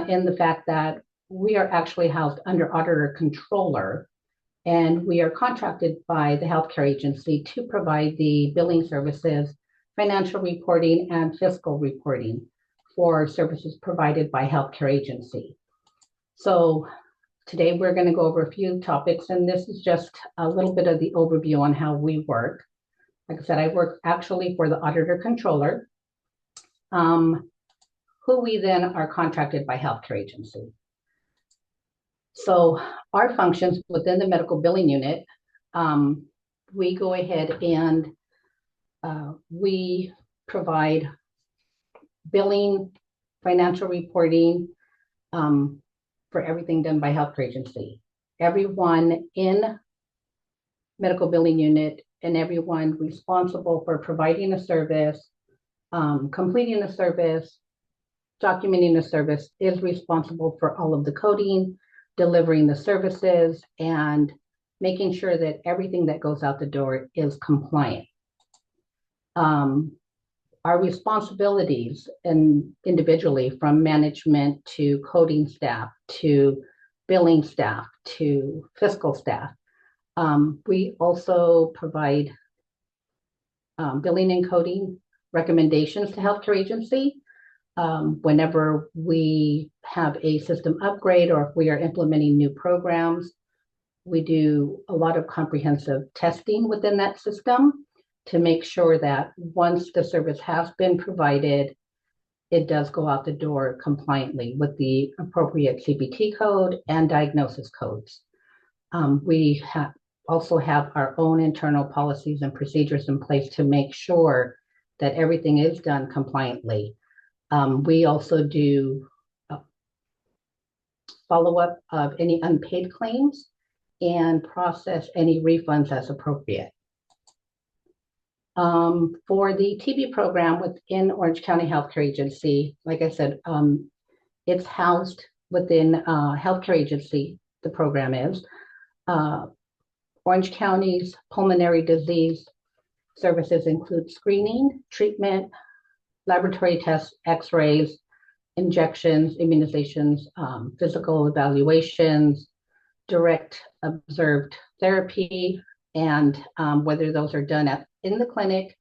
[SPEAKER 5] In the fact that we are actually housed under auditor controller, and we are contracted by the healthcare agency to provide the billing services, financial reporting, and fiscal reporting for services provided by healthcare agency. So today we're going to go over a few topics, and this is just a little bit of the overview on how we work. Like I said, I work actually for the auditor controller, who we then are contracted by healthcare agency. So our functions within the medical billing unit, we go ahead and we provide billing, financial reporting for everything done by healthcare agency. Everyone in medical billing unit and everyone responsible for providing a service, completing a service, documenting the service is responsible for all of the coding, delivering the services, and making sure that everything that goes out the door is compliant. Our responsibilities individually, from management to coding staff to billing staff to fiscal staff. We also provide billing and coding recommendations to healthcare agency whenever we have a system upgrade or if we are implementing new programs. We do a lot of comprehensive testing within that system to make sure that once the service has been provided, it does go out the door compliantly with the appropriate CPT code and diagnosis codes. We also have our own internal policies and procedures in place to make sure that everything is done compliantly. We also do follow-up of any unpaid claims and process any refunds as appropriate. For the TB program within Orange County Healthcare Agency, like I said, it's housed within healthcare agency, the program is. Orange County's pulmonary disease services include screening, treatment, laboratory tests, x-rays, injections, immunizations, physical evaluations, direct observed therapy, and whether those are done in the clinic,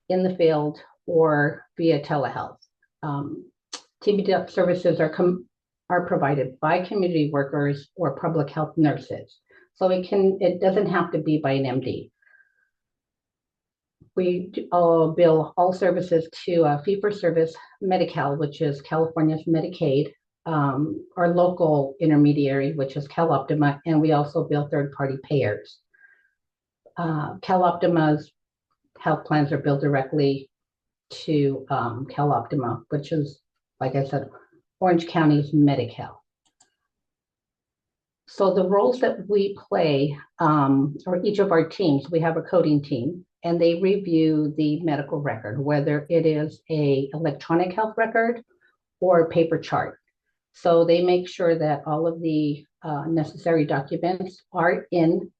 [SPEAKER 5] in the field, or via telehealth. TB services are provided by community workers or public health nurses. So it doesn't have to be by an MD. We bill all services to fee-for-service Medi-Cal, which is California's Medicaid, our local intermediary, which is CalOptima, and we also bill third-party payers. CalOptima's health plans are billed directly to CalOptima, which is, like I said, Orange County's Medi-Cal. So the roles that we play, or each of our teams, we have a coding team, and they review the medical record, whether it is a electronic health record or a paper chart. So they make sure that all of the necessary documents are in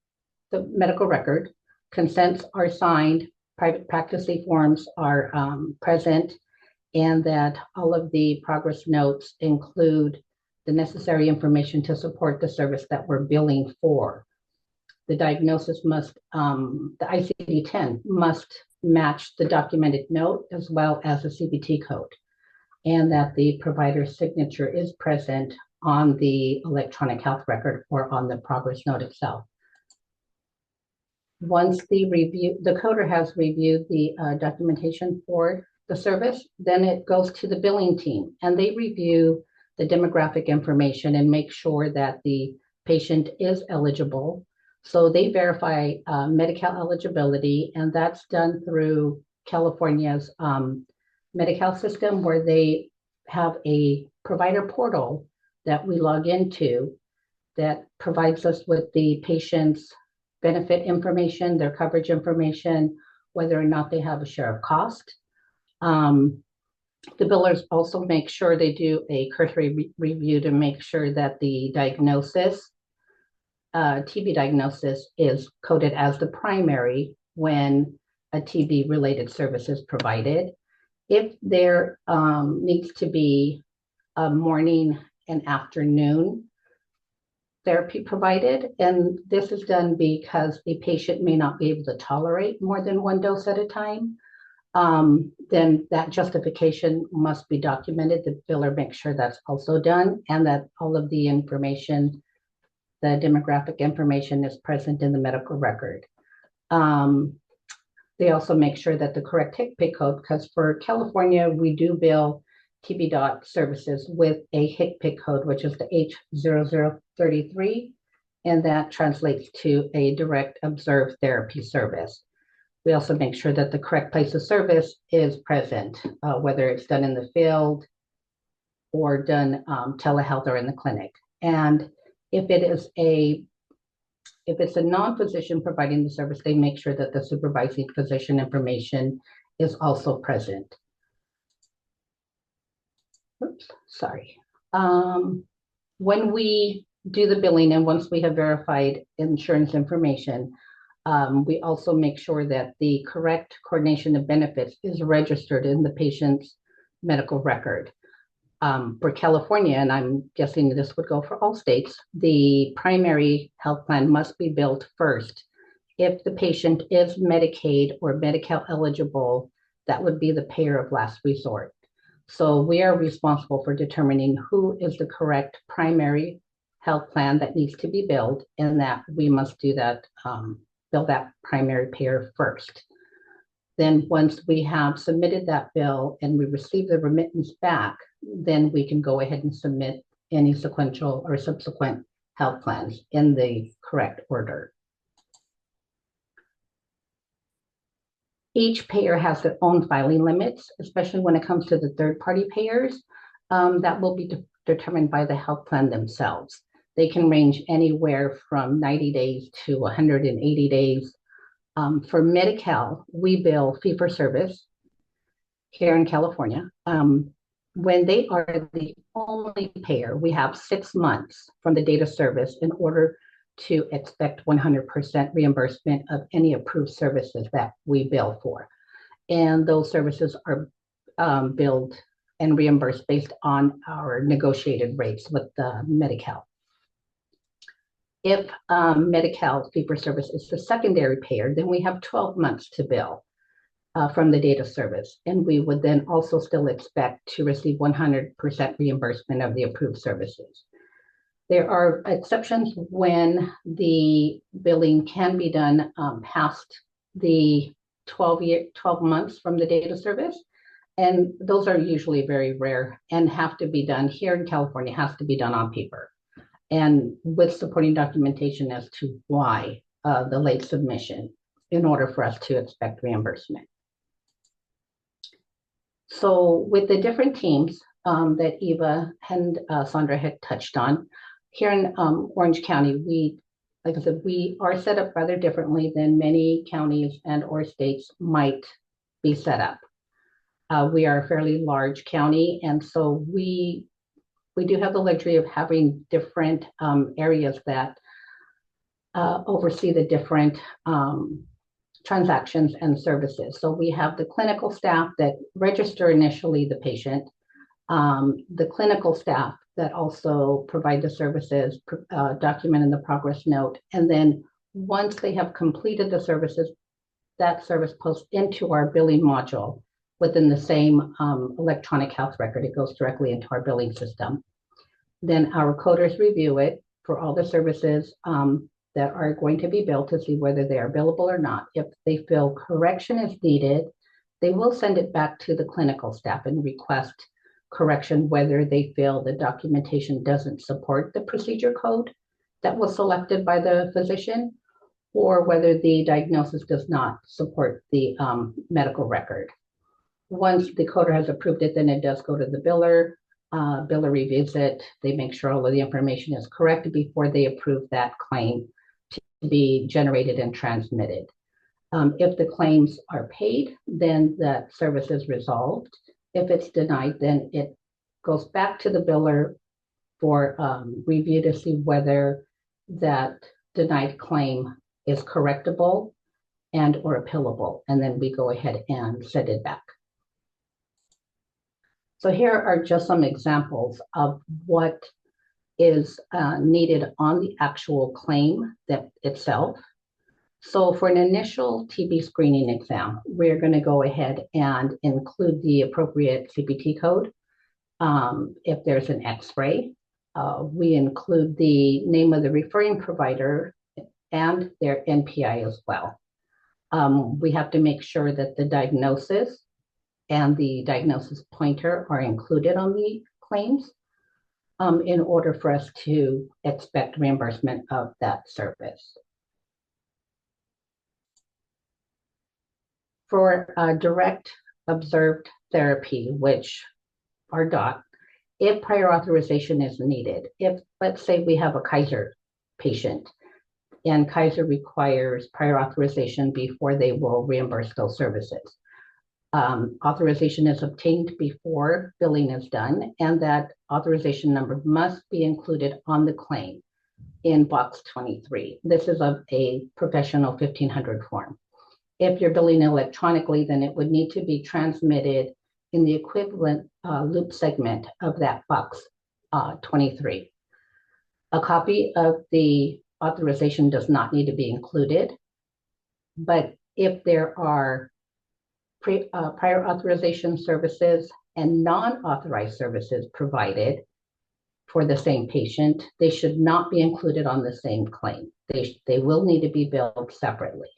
[SPEAKER 5] the medical record, consents are signed, private practice forms are present, and that all of the progress notes include the necessary information to support the service that we're billing for. The diagnosis must, the ICD-10 must match the documented note as well as the CPT code, and that the provider's signature is present on the electronic health record or on the progress note itself. Once the coder has reviewed the documentation for the service, then it goes to the billing team, and they review the demographic information and make sure that the patient is eligible. So they verify Medi-Cal eligibility, and that's done through California's Medi-Cal system, where they have a provider portal that we log into that provides us with the patient's benefit information, their coverage information, whether or not they have a share of cost. The billers also make sure they do a cursory review to make sure that the diagnosis, TB diagnosis, is coded as the primary when a TB related service is provided. If there needs to be a morning and afternoon therapy provided, and this is done because the patient may not be able to tolerate more than one dose at a time, then that justification must be documented. The biller makes sure that's also done, and that all of the information, the demographic information, is present in the medical record. They also make sure that the correct HCPCS code, because for California, we do bill TB dot services with a HCPCS code, which is the H0033, and that translates to a direct observed therapy service. We also make sure that the correct place of service is present, whether it's done in the field or done telehealth or in the clinic. And if it's a non-physician providing the service, they make sure that the supervising physician information is also present. Oops, sorry. When we do the billing, and once we have verified insurance information, we also make sure that the correct coordination of benefits is registered in the patient's medical record. For California, and I'm guessing this would go for all states, the primary health plan must be billed first. If the patient is Medicaid or Medi-Cal eligible, that would be the payer of last resort. So we are responsible for determining who is the correct primary health plan that needs to be billed, and that we must do that, bill that primary payer first. Then once we have submitted that bill and we receive the remittance back, then we can go ahead and submit any sequential or subsequent health plans in the correct order. Each payer has their own filing limits, especially when it comes to the third-party payers. That will be determined by the health plan themselves. They can range anywhere from 90 days to 180 days. For Medi-Cal, we bill fee-for-service here in California. When they are the only payer, we have 6 months from the date of service in order to expect 100% reimbursement of any approved services that we bill for. And those services are billed and reimbursed based on our negotiated rates with Medi-Cal. If Medi-Cal fee-for-service is the secondary payer, then we have 12 months to bill from the date of service. And we would then also still expect to receive 100% reimbursement of the approved services. There are exceptions when the billing can be done past the 12 months from the date of service. And those are usually very rare and have to be done here in California, has to be done on paper, and with supporting documentation as to why the late submission. in order for us to expect reimbursement. So with the different teams that Eva and Sandra had touched on, here in Orange County, like I said, we are set up rather differently than many counties and or states might be set up. We are a fairly large county, and so we do have the luxury of having different areas that oversee the different transactions and services. So we have the clinical staff that register initially the patient, the clinical staff that also provide the services, document in the progress note, and then once they have completed the services, that service posts into our billing module within the same electronic health record. It goes directly into our billing system. Then our coders review it for all the services that are going to be billed to see whether they are billable or not. If they feel correction is needed, they will send it back to the clinical staff and request correction whether they feel the documentation doesn't support the procedure code that was selected by the physician, or whether the diagnosis does not support the medical record. Once the coder has approved it, then it does go to the biller. Biller reviews it. They make sure all of the information is correct before they approve that claim to be generated and transmitted. If the claims are paid, then that service is resolved. If it's denied, then it goes back to the biller for review to see whether that denied claim is correctable and or appealable, and then we go ahead and send it back. So here are just some examples of what is needed on the actual claim that itself. So for an initial TB screening exam, we're going to go ahead and include the appropriate CPT code. If there's an X-ray, we include the name of the referring provider and their NPI as well. We have to make sure that the diagnosis and the diagnosis pointer are included on the claims in order for us to expect reimbursement of that service. For direct observed therapy, which are DOT, if prior authorization is needed, if let's say we have a Kaiser patient and Kaiser requires prior authorization before they will reimburse those services. Authorization is obtained before billing is done, and that authorization number must be included on the claim in box 23. This is a professional 1500 form. If you're billing electronically, then it would need to be transmitted in the equivalent loop segment of that box 23. A copy of the authorization does not need to be included, but if there are prior authorization services and non-authorized services provided for the same patient, they should not be included on the same claim. They will need to be billed separately.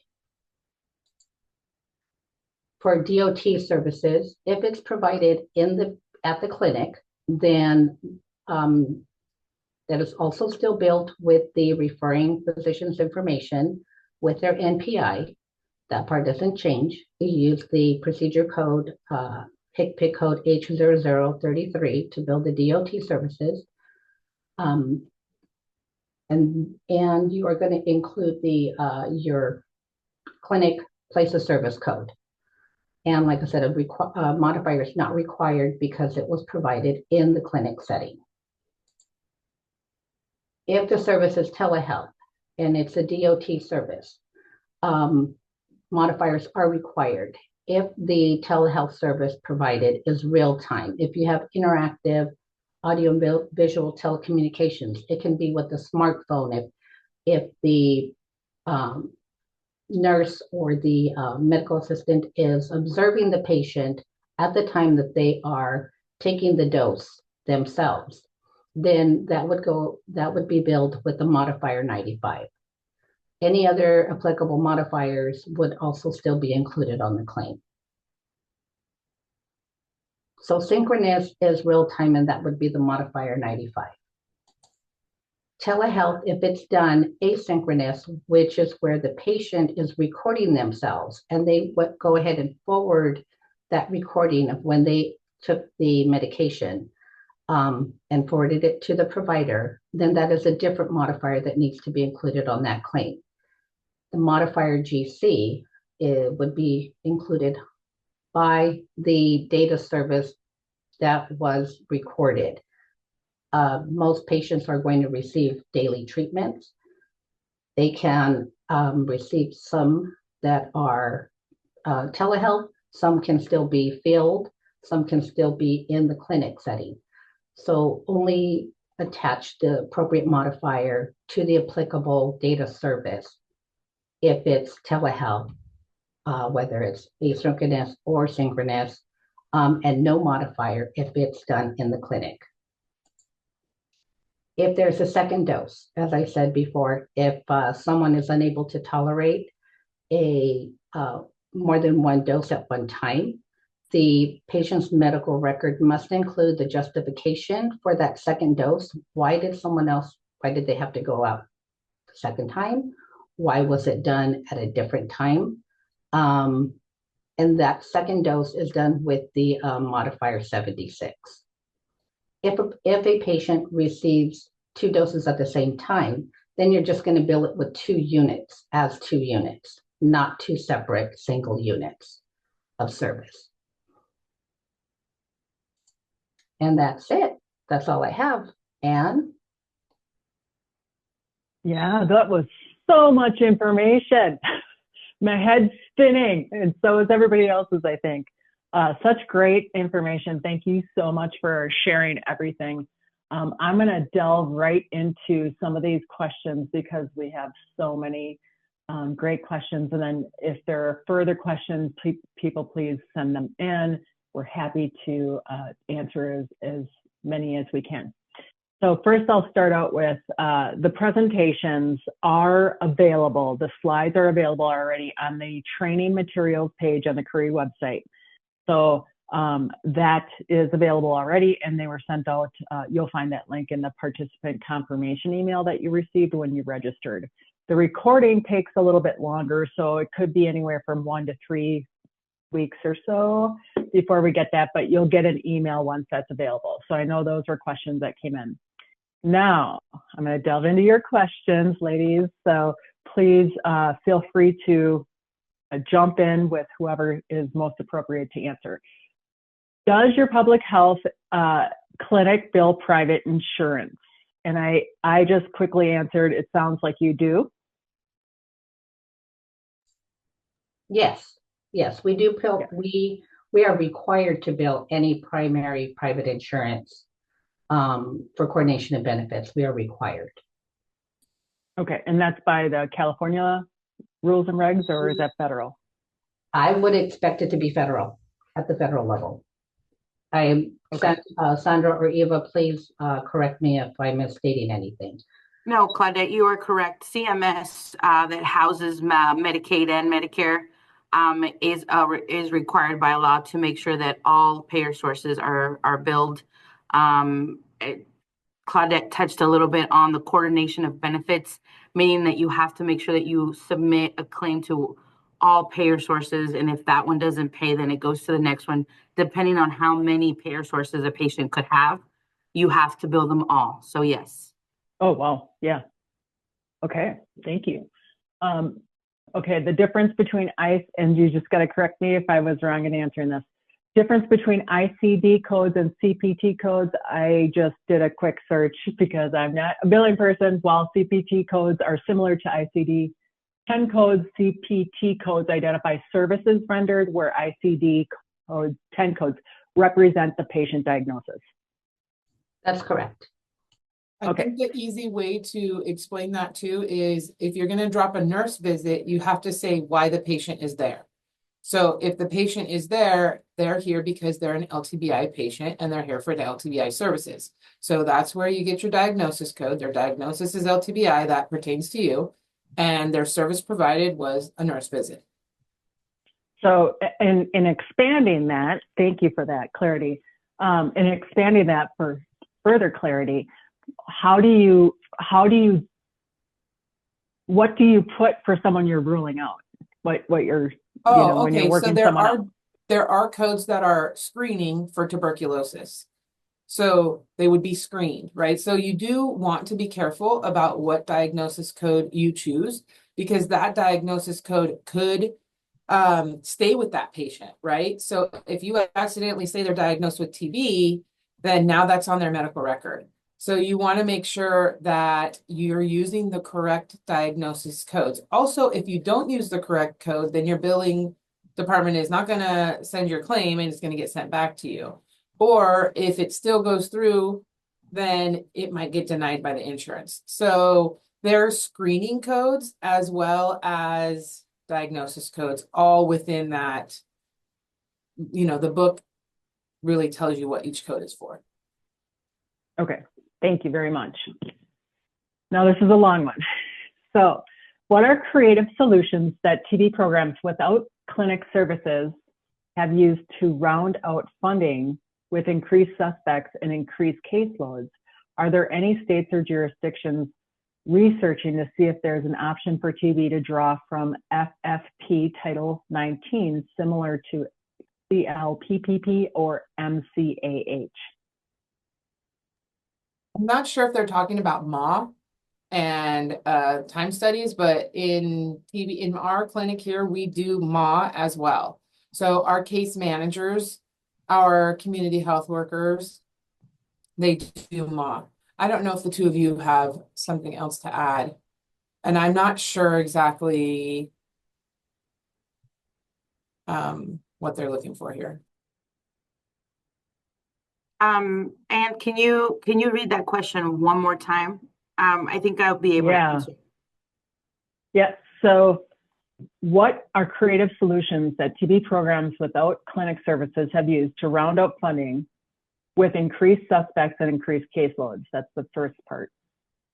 [SPEAKER 5] For DOT services, if it's provided at the clinic, then that is also still billed with the referring physician's information with their NPI. That part doesn't change. We use the procedure code, HCPCS code H0033 to bill the DOT services. And you are going to include your clinic place of service code. And like I said, a modifier is not required because it was provided in the clinic setting. If the service is telehealth and it's a DOT service, modifiers are required. If the telehealth service provided is real time, if you have interactive audio and visual telecommunications, it can be with a smartphone. If the nurse or the medical assistant is observing the patient at the time that they are taking the dose themselves, then that would be billed with the modifier 95. Any other applicable modifiers would also still be included on the claim. So synchronous is real time, and that would be the modifier 95. Telehealth, if it's done asynchronous, which is where the patient is recording themselves and they go ahead and forward that recording of when they took the medication and forwarded it to the provider, then that is a different modifier that needs to be included on that claim. The modifier GC would be included by the data service that was recorded. Most patients are going to receive daily treatments. They can receive some that are telehealth, some can still be field, some can still be in the clinic setting. So only attach the appropriate modifier to the applicable data service if it's telehealth, whether it's asynchronous or synchronous, and no modifier if it's done in the clinic. If there's a second dose, as I said before, if someone is unable to tolerate a more than one dose at one time, the patient's medical record must include the justification for that second dose. Why did they have to go out the second time? Why was it done at a different time? And that second dose is done with the modifier 76. If a patient receives 2 doses at the same time, then you're just going to bill it with 2 units as 2 units, not 2 separate single units of service. And that's it. That's all I have. Anne?
[SPEAKER 2] Yeah, that was so much information. My head's spinning, and so is everybody else's, I think. Such great information. Thank you so much for sharing everything. I'm going to delve right into some of these questions because we have so many great questions. And then if there are further questions, people please send them in. We're happy to answer as many as we can. So first I'll start out with the presentations are available. The slides are available already on the training materials page on the Curry website. So that is available already, and they were sent out. You'll find that link in the participant confirmation email that you received when you registered. The recording takes a little bit longer, so it could be anywhere from 1 to 3 weeks or so before we get that, but you'll get an email once that's available. So I know those were questions that came in. Now, I'm going to delve into your questions, ladies. So please feel free to jump in with whoever is most appropriate to answer. Does your public health clinic bill private insurance? And I just quickly answered, it sounds like you do.
[SPEAKER 5] Yes, we do bill. Yeah. We are required to bill any primary private insurance for coordination of benefits. We are required.
[SPEAKER 2] Okay, and that's by the California rules and regs, or is that federal?
[SPEAKER 5] I would expect it to be federal, at the federal level. Okay. Sandra or Eva, please correct me if I'm misstating anything.
[SPEAKER 4] No, Claudette, you are correct. CMS that houses Medicaid and Medicare is required by law to make sure that all payer sources are billed. Claudette touched a little bit on the coordination of benefits, meaning that you have to make sure that you submit a claim to all payer sources, and if that one doesn't pay, then it goes to the next one. Depending on how many payer sources a patient could have, you have to bill them all. So yes.
[SPEAKER 2] Oh, wow. Yeah. Okay. Thank you. Okay. The difference between ICE, and you just got to correct me if I was wrong in answering this. Difference between ICD codes and CPT codes. I just did a quick search because I'm not a billing person. While CPT codes are similar to ICD 10 codes, CPT codes identify services rendered, where ICD codes 10 codes represent the patient diagnosis.
[SPEAKER 5] That's correct.
[SPEAKER 3] I think the easy way to explain that too is if you're going to drop a nurse visit, you have to say why the patient is there. So if the patient is there, they're here because they're an LTBI patient and they're here for the LTBI services. So that's where you get your diagnosis code. Their diagnosis is LTBI, that pertains to you. And their service provided was a nurse visit.
[SPEAKER 2] So in expanding that, thank you for that clarity. In expanding that for further clarity, what do you put for someone you're ruling out? What you're,
[SPEAKER 3] Oh,
[SPEAKER 2] when you're
[SPEAKER 3] okay. So
[SPEAKER 2] working someone out?
[SPEAKER 3] there are codes that are screening for tuberculosis. So they would be screened, right? So you do want to be careful about what diagnosis code you choose, because that diagnosis code could stay with that patient, right? So if you accidentally say they're diagnosed with TB, then now that's on their medical record. So you want to make sure that you're using the correct diagnosis codes. Also, if you don't use the correct code, then your billing department is not going to send your claim and it's going to get sent back to you. Or if it still goes through, then it might get denied by the insurance. So there are screening codes as well as diagnosis codes all within that. The book really tells you what each code is for.
[SPEAKER 2] Okay, thank you very much. Now this is a long one. So what are creative solutions that TB programs without clinic services have used to round out funding with increased suspects and increased caseloads? Are there any states or jurisdictions researching to see if there's an option for TB to draw from FFP Title 19, similar to CLPPP or MCAH?
[SPEAKER 3] I'm not sure if they're talking about MA and time studies, but in TB, in our clinic here, we do MA as well. So our case managers, our community health workers, they do MA. I don't know if the two of you have something else to add, and I'm not sure exactly what they're looking for here.
[SPEAKER 4] And can you read that question one more time? I think I'll be able to answer.
[SPEAKER 2] Yeah, so what are creative solutions that TB programs without clinic services have used to round up funding with increased suspects and increased caseloads? That's the first part.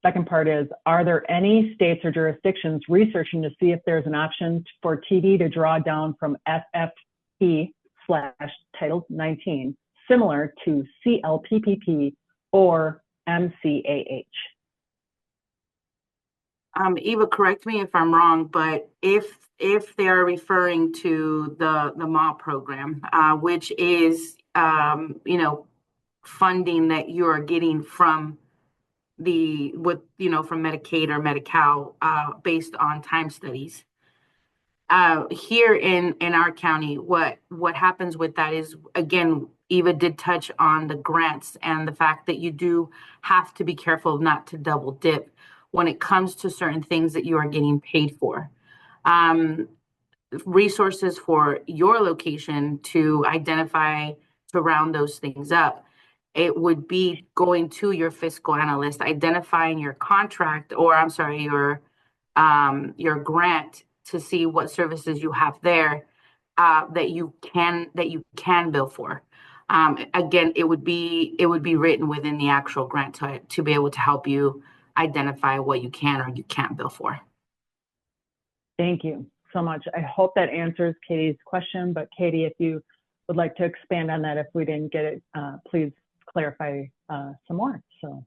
[SPEAKER 2] Second part is, are there any states or jurisdictions researching to see if there's an option for TB to draw down from FFP/Title 19, similar to CLPPP or MCAH?
[SPEAKER 4] Eva, correct me if I'm wrong, but if they are referring to the MA program, which is funding that you are getting from from Medicaid or Medi-Cal based on time studies. Here in our county, what happens with that is, again, Eva did touch on the grants and the fact that you do have to be careful not to double dip when it comes to certain things that you are getting paid for. Resources for your location to identify, to round those things up, it would be going to your fiscal analyst, identifying your contract, or I'm sorry, your grant, to see what services you have there that you can bill for. Again, it would be written within the actual grant to be able to help you identify what you can or you can't bill for.
[SPEAKER 2] Thank you so much. I hope that answers Katie's question, but Katie, if you would like to expand on that, if we didn't get it, please clarify some more. So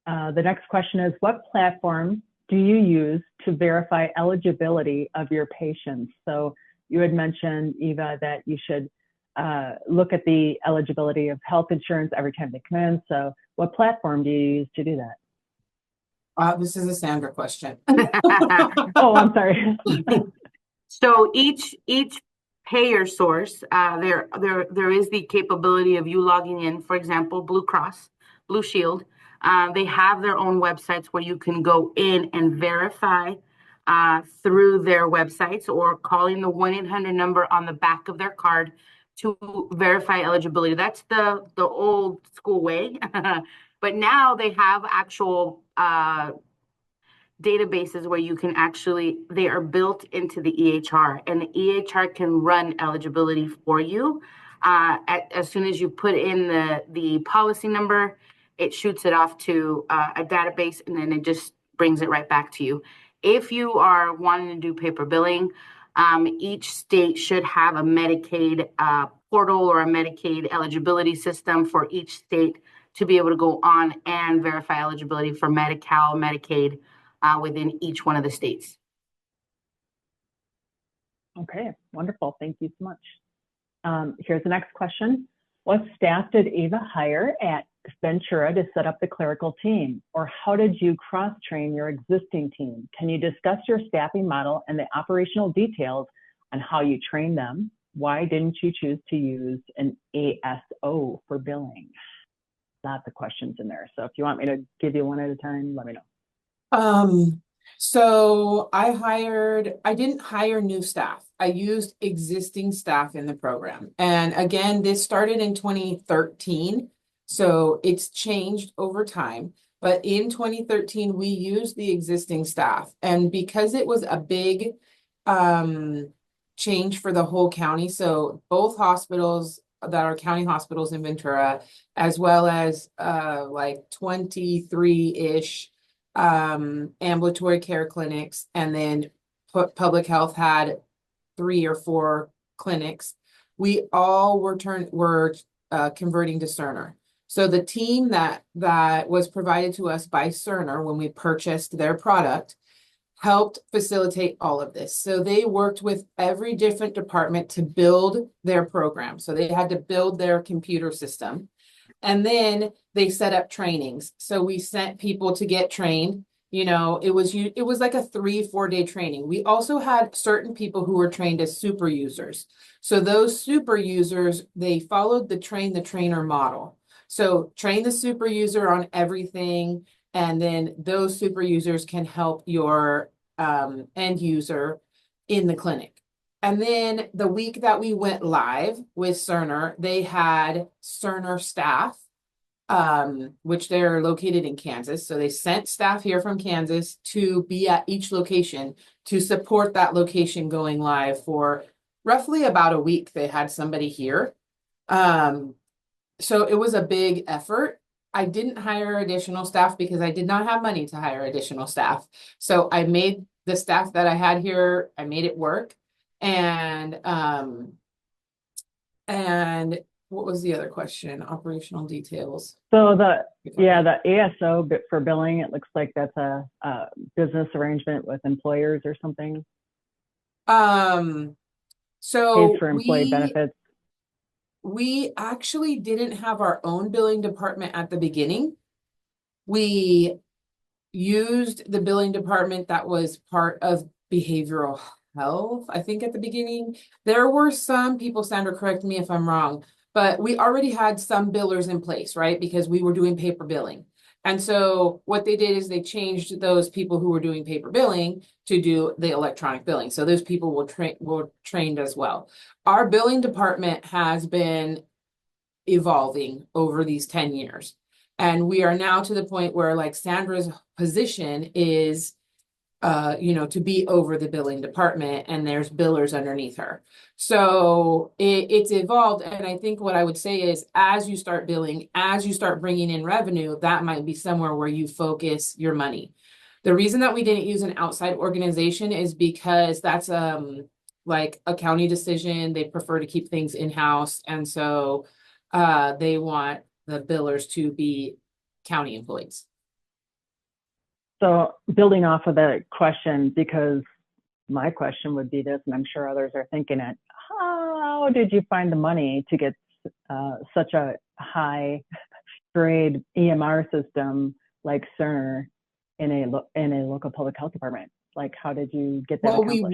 [SPEAKER 2] the next question is, what platform do you use to verify eligibility of your patients? So you had mentioned, Eva, that you should look at the eligibility of health insurance every time they come in. So what platform do you use to do that?
[SPEAKER 3] This is a Sandra question.
[SPEAKER 2] Oh, I'm sorry.
[SPEAKER 4] So each payer source, there is the capability of you logging in. For example, Blue Cross, Blue Shield, they have their own websites where you can go in and verify through their websites, or calling the 1-800 number on the back of their card to verify eligibility. That's the old school way. But now they have actual databases where you can they are built into the EHR, and the EHR can run eligibility for you. As soon as you put in the policy number, it shoots it off to a database, and then it just brings it right back to you. If you are wanting to do paper billing, each state should have a Medicaid portal or a Medicaid eligibility system for each state to be able to go on and verify eligibility for Medi-Cal, Medicaid within each one of the states.
[SPEAKER 2] Okay, wonderful. Thank you so much. Here's the next question. What staff did Eva hire at Ventura to set up the clerical team? Or how did you cross-train your existing team? Can you discuss your staffing model and the operational details on how you train them? Why didn't you choose to use an ASO for billing? Lots of questions in there. So if you want me to give you one at a time, let me know.
[SPEAKER 3] So I didn't hire new staff. I used existing staff in the program. And again, this started in 2013. So it's changed over time. But in 2013, we used the existing staff. And because it was a big change for the whole county, so both hospitals that are county hospitals in Ventura, as well as like 23-ish ambulatory care clinics, and then public health had 3 or 4 clinics. We all were converting to Cerner. So the team that was provided to us by Cerner when we purchased their product helped facilitate all of this. So they worked with every different department to build their program. So they had to build their computer system. And then they set up trainings. So we sent people to get trained. You know, it was like a 3-4 day training. We also had certain people who were trained as super users. So those super users, they followed the train the trainer model. So train the super user on everything, and then those super users can help your end user in the clinic. And then the week that we went live with Cerner, they had Cerner staff, which they're located in Kansas. So they sent staff here from Kansas to be at each location to support that location going live for roughly about a week. They had somebody here. So it was a big effort. I didn't hire additional staff because I did not have money to hire additional staff. So I made the staff that I had here, I made it work. And what was the other question? Operational details.
[SPEAKER 2] So the ASO bit for billing, it looks like that's a business arrangement with employers or something.
[SPEAKER 3] So
[SPEAKER 2] Pays for employee benefits.
[SPEAKER 3] We actually didn't have our own billing department at the beginning. We used the billing department that was part of behavioral health, I think, at the beginning. There were some people, Sandra, correct me if I'm wrong, but we already had some billers in place, right? Because we were doing paper billing. And so what they did is they changed those people who were doing paper billing to do the electronic billing. So those people were trained as well. Our billing department has been evolving over these 10 years. And we are now to the point where, like, Sandra's position is to be over the billing department, and there's billers underneath her. So it's evolved. And I think what I would say is, as you start billing, as you start bringing in revenue, that might be somewhere where you focus your money. The reason that we didn't use an outside organization is because that's like a county decision. They prefer to keep things in-house. And so they want the billers to be county employees.
[SPEAKER 2] So building off of that question, because my question would be this, and I'm sure others are thinking it, how did you find the money to get such a high grade EMR system like Cerner in a local public health department? Like, how did you get that accomplished?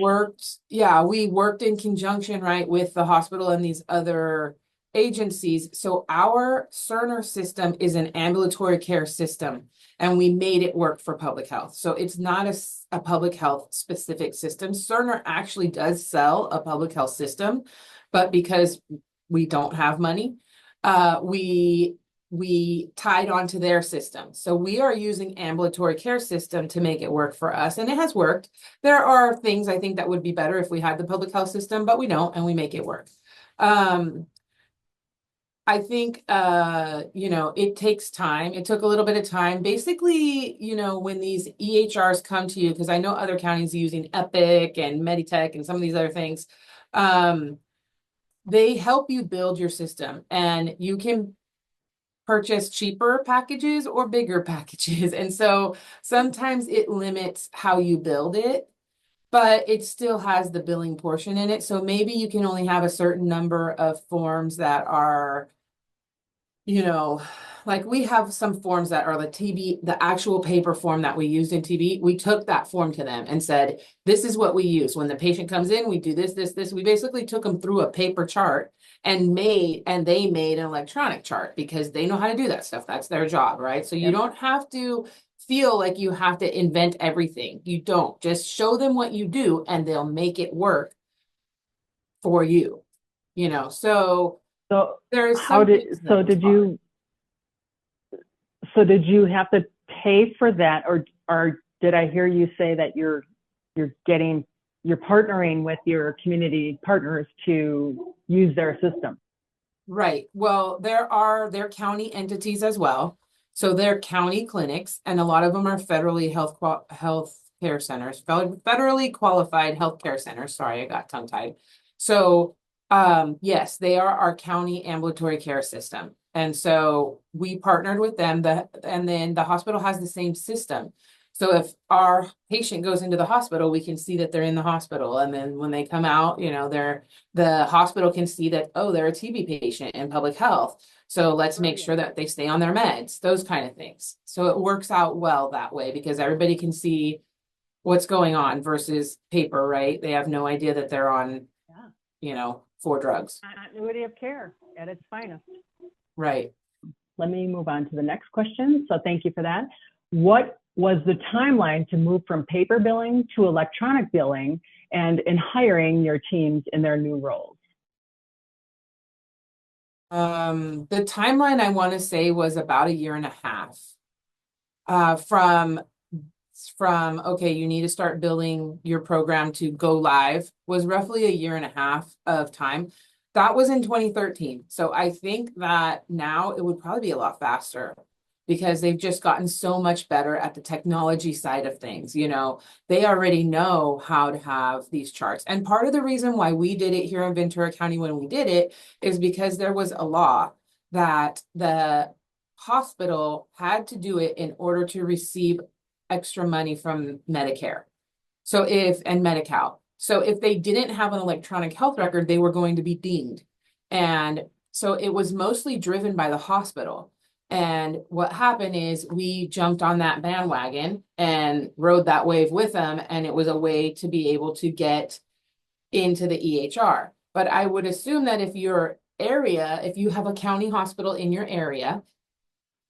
[SPEAKER 3] We worked in conjunction, right, with the hospital and these other agencies. So our Cerner system is an ambulatory care system, and we made it work for public health. So it's not a public health specific system. Cerner actually does sell a public health system, but because we don't have money, we tied onto their system. So we are using ambulatory care system to make it work for us, and it has worked. There are things I think that would be better if we had the public health system, but we don't, and we make it work. I think, it takes time. It took a little bit of time. Basically, when these EHRs come to you, because I know other counties are using Epic and Meditech and some of these other things, they help you build your system, and you can purchase cheaper packages or bigger packages. And so sometimes it limits how you build it, but it still has the billing portion in it. So maybe you can only have a certain number of forms that are, you know, like we have some forms that are the TB, the actual paper form that we used in TB. We took that form to them and said, this is what we use. When the patient comes in, we do this, this, this. We basically took them through a paper chart and they made an electronic chart because they know how to do that stuff. That's their job, right? So you don't have to feel like you have to invent everything. You don't. Just show them what you do and they'll make it work for you, you know. So there's
[SPEAKER 2] how did you have to pay for that, or did I hear you say that you're partnering with your community partners to use their system?
[SPEAKER 3] Right. Well, they're county entities as well. So they're county clinics, and a lot of them are federally health care centers, federally qualified healthcare centers. Sorry, I got tongue tied. So yes, they are our county ambulatory care system. And so we partnered with them, and then the hospital has the same system. So if our patient goes into the hospital, we can see that they're in the hospital. And then when they come out, you know, the hospital can see that, oh, they're a TB patient in public health. So let's make sure that they stay on their meds, those kind of things. So it works out well that way because everybody can see what's going on versus paper, right? They have no idea that they're on, you know, 4 drugs.
[SPEAKER 2] Continuity of care at its finest.
[SPEAKER 3] Right.
[SPEAKER 2] Let me move on to the next question. So thank you for that. What was the timeline to move from paper billing to electronic billing and in hiring your teams in their new roles?
[SPEAKER 3] The timeline I want to say was about 1.5 years. From okay, you need to start building your program to go live was roughly 1.5 years of time. That was in 2013. So I think that now it would probably be a lot faster because they've just gotten so much better at the technology side of things. You know, they already know how to have these charts. And part of the reason why we did it here in Ventura County when we did it is because there was a law that the hospital had to do it in order to receive extra money from Medicare. And Medi-Cal. So if they didn't have an electronic health record, they were going to be dinged. And so it was mostly driven by the hospital. And what happened is we jumped on that bandwagon and rode that wave with them. And it was a way to be able to get into the EHR. But I would assume that if you have a county hospital in your area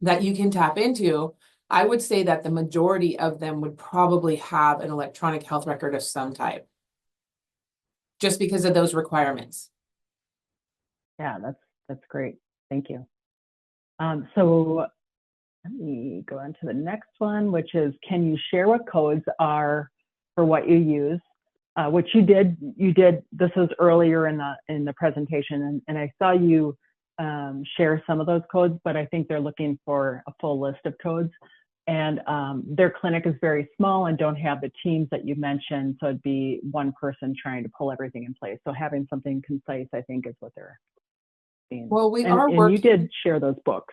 [SPEAKER 3] that you can tap into, I would say that the majority of them would probably have an electronic health record of some type, just because of those requirements.
[SPEAKER 2] Yeah, that's great. Thank you. So let me go on to the next one, which is, can you share what codes are for what you use? Which you did, this was earlier in the presentation, and I saw you share some of those codes, but I think they're looking for a full list of codes. And their clinic is very small and don't have the teams that you mentioned, so it'd be one person trying to pull everything in place. So having something concise, I think, is what they're seeing.
[SPEAKER 3] Well,
[SPEAKER 2] and you did share those books.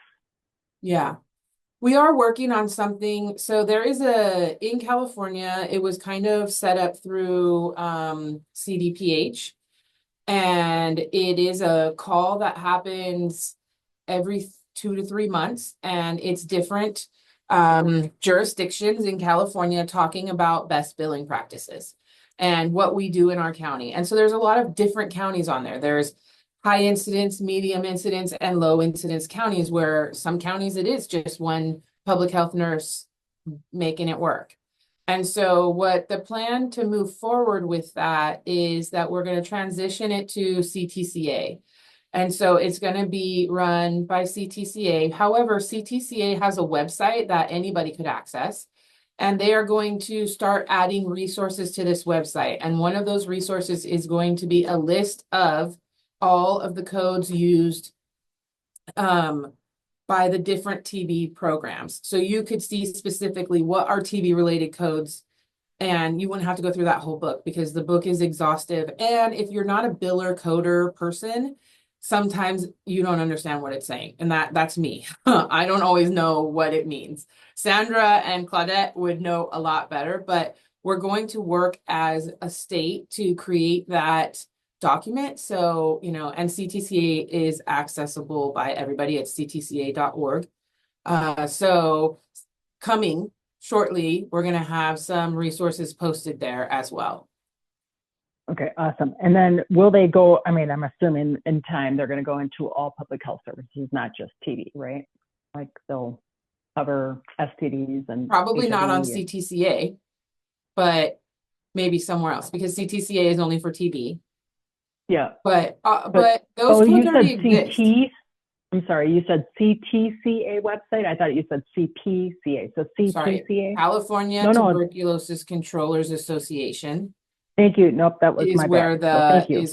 [SPEAKER 3] Yeah, we are working on something. So there is in California, it was kind of set up through CDPH, and it is a call that happens every 2 to 3 months, and it's different jurisdictions in California talking about best billing practices and what we do in our county. And so there's a lot of different counties on there. There's high incidence, medium incidence, and low incidence counties, where some counties it is just one public health nurse making it work. And so what the plan to move forward with that is that we're going to transition it to CTCA. And so it's going to be run by CTCA. However, CTCA has a website that anybody could access, and they are going to start adding resources to this website. And one of those resources is going to be a list of all of the codes used by the different TB programs. So you could see specifically what are TB related codes, and you wouldn't have to go through that whole book because the book is exhaustive. And if you're not a biller coder person, sometimes you don't understand what it's saying, and that's me. I don't always know what it means. Sandra and Claudette would know a lot better, but we're going to work as a state to create that document. So, and CTCA is accessible by everybody at ctca.org. So coming shortly, we're going to have some resources posted there as well.
[SPEAKER 2] Okay, awesome. And then will they go, I mean, I'm assuming in time they're going to go into all public health services, not just TB, right? Like they'll cover STDs and
[SPEAKER 3] Probably not on
[SPEAKER 2] HIV and-
[SPEAKER 3] CTCA, but maybe somewhere else, because CTCA is only for TB.
[SPEAKER 2] Yeah.
[SPEAKER 3] But those codes
[SPEAKER 2] you
[SPEAKER 3] already
[SPEAKER 2] said
[SPEAKER 3] exist.
[SPEAKER 2] CT. I'm sorry, you said CTCA website. I thought you said CPCA. So
[SPEAKER 3] Sorry,
[SPEAKER 2] CTCA.
[SPEAKER 3] California
[SPEAKER 2] No.
[SPEAKER 3] Tuberculosis Controllers Association
[SPEAKER 2] Thank you. Nope, that was
[SPEAKER 3] is
[SPEAKER 2] my
[SPEAKER 3] where
[SPEAKER 2] bad. So thank you.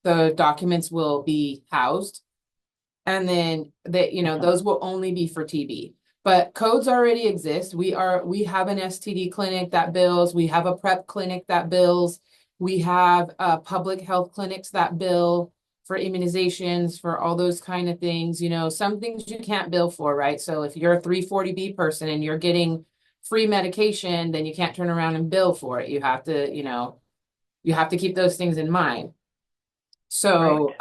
[SPEAKER 3] the documents will be housed. And then those will only be for TB. But codes already exist. We have an STD clinic that bills. We have a PrEP clinic that bills. We have public health clinics that bill for immunizations, for all those kind of things. Some things you can't bill for, right? So if you're a 340B person and you're getting free medication, then you can't turn around and bill for it. You have to keep those things in mind. So,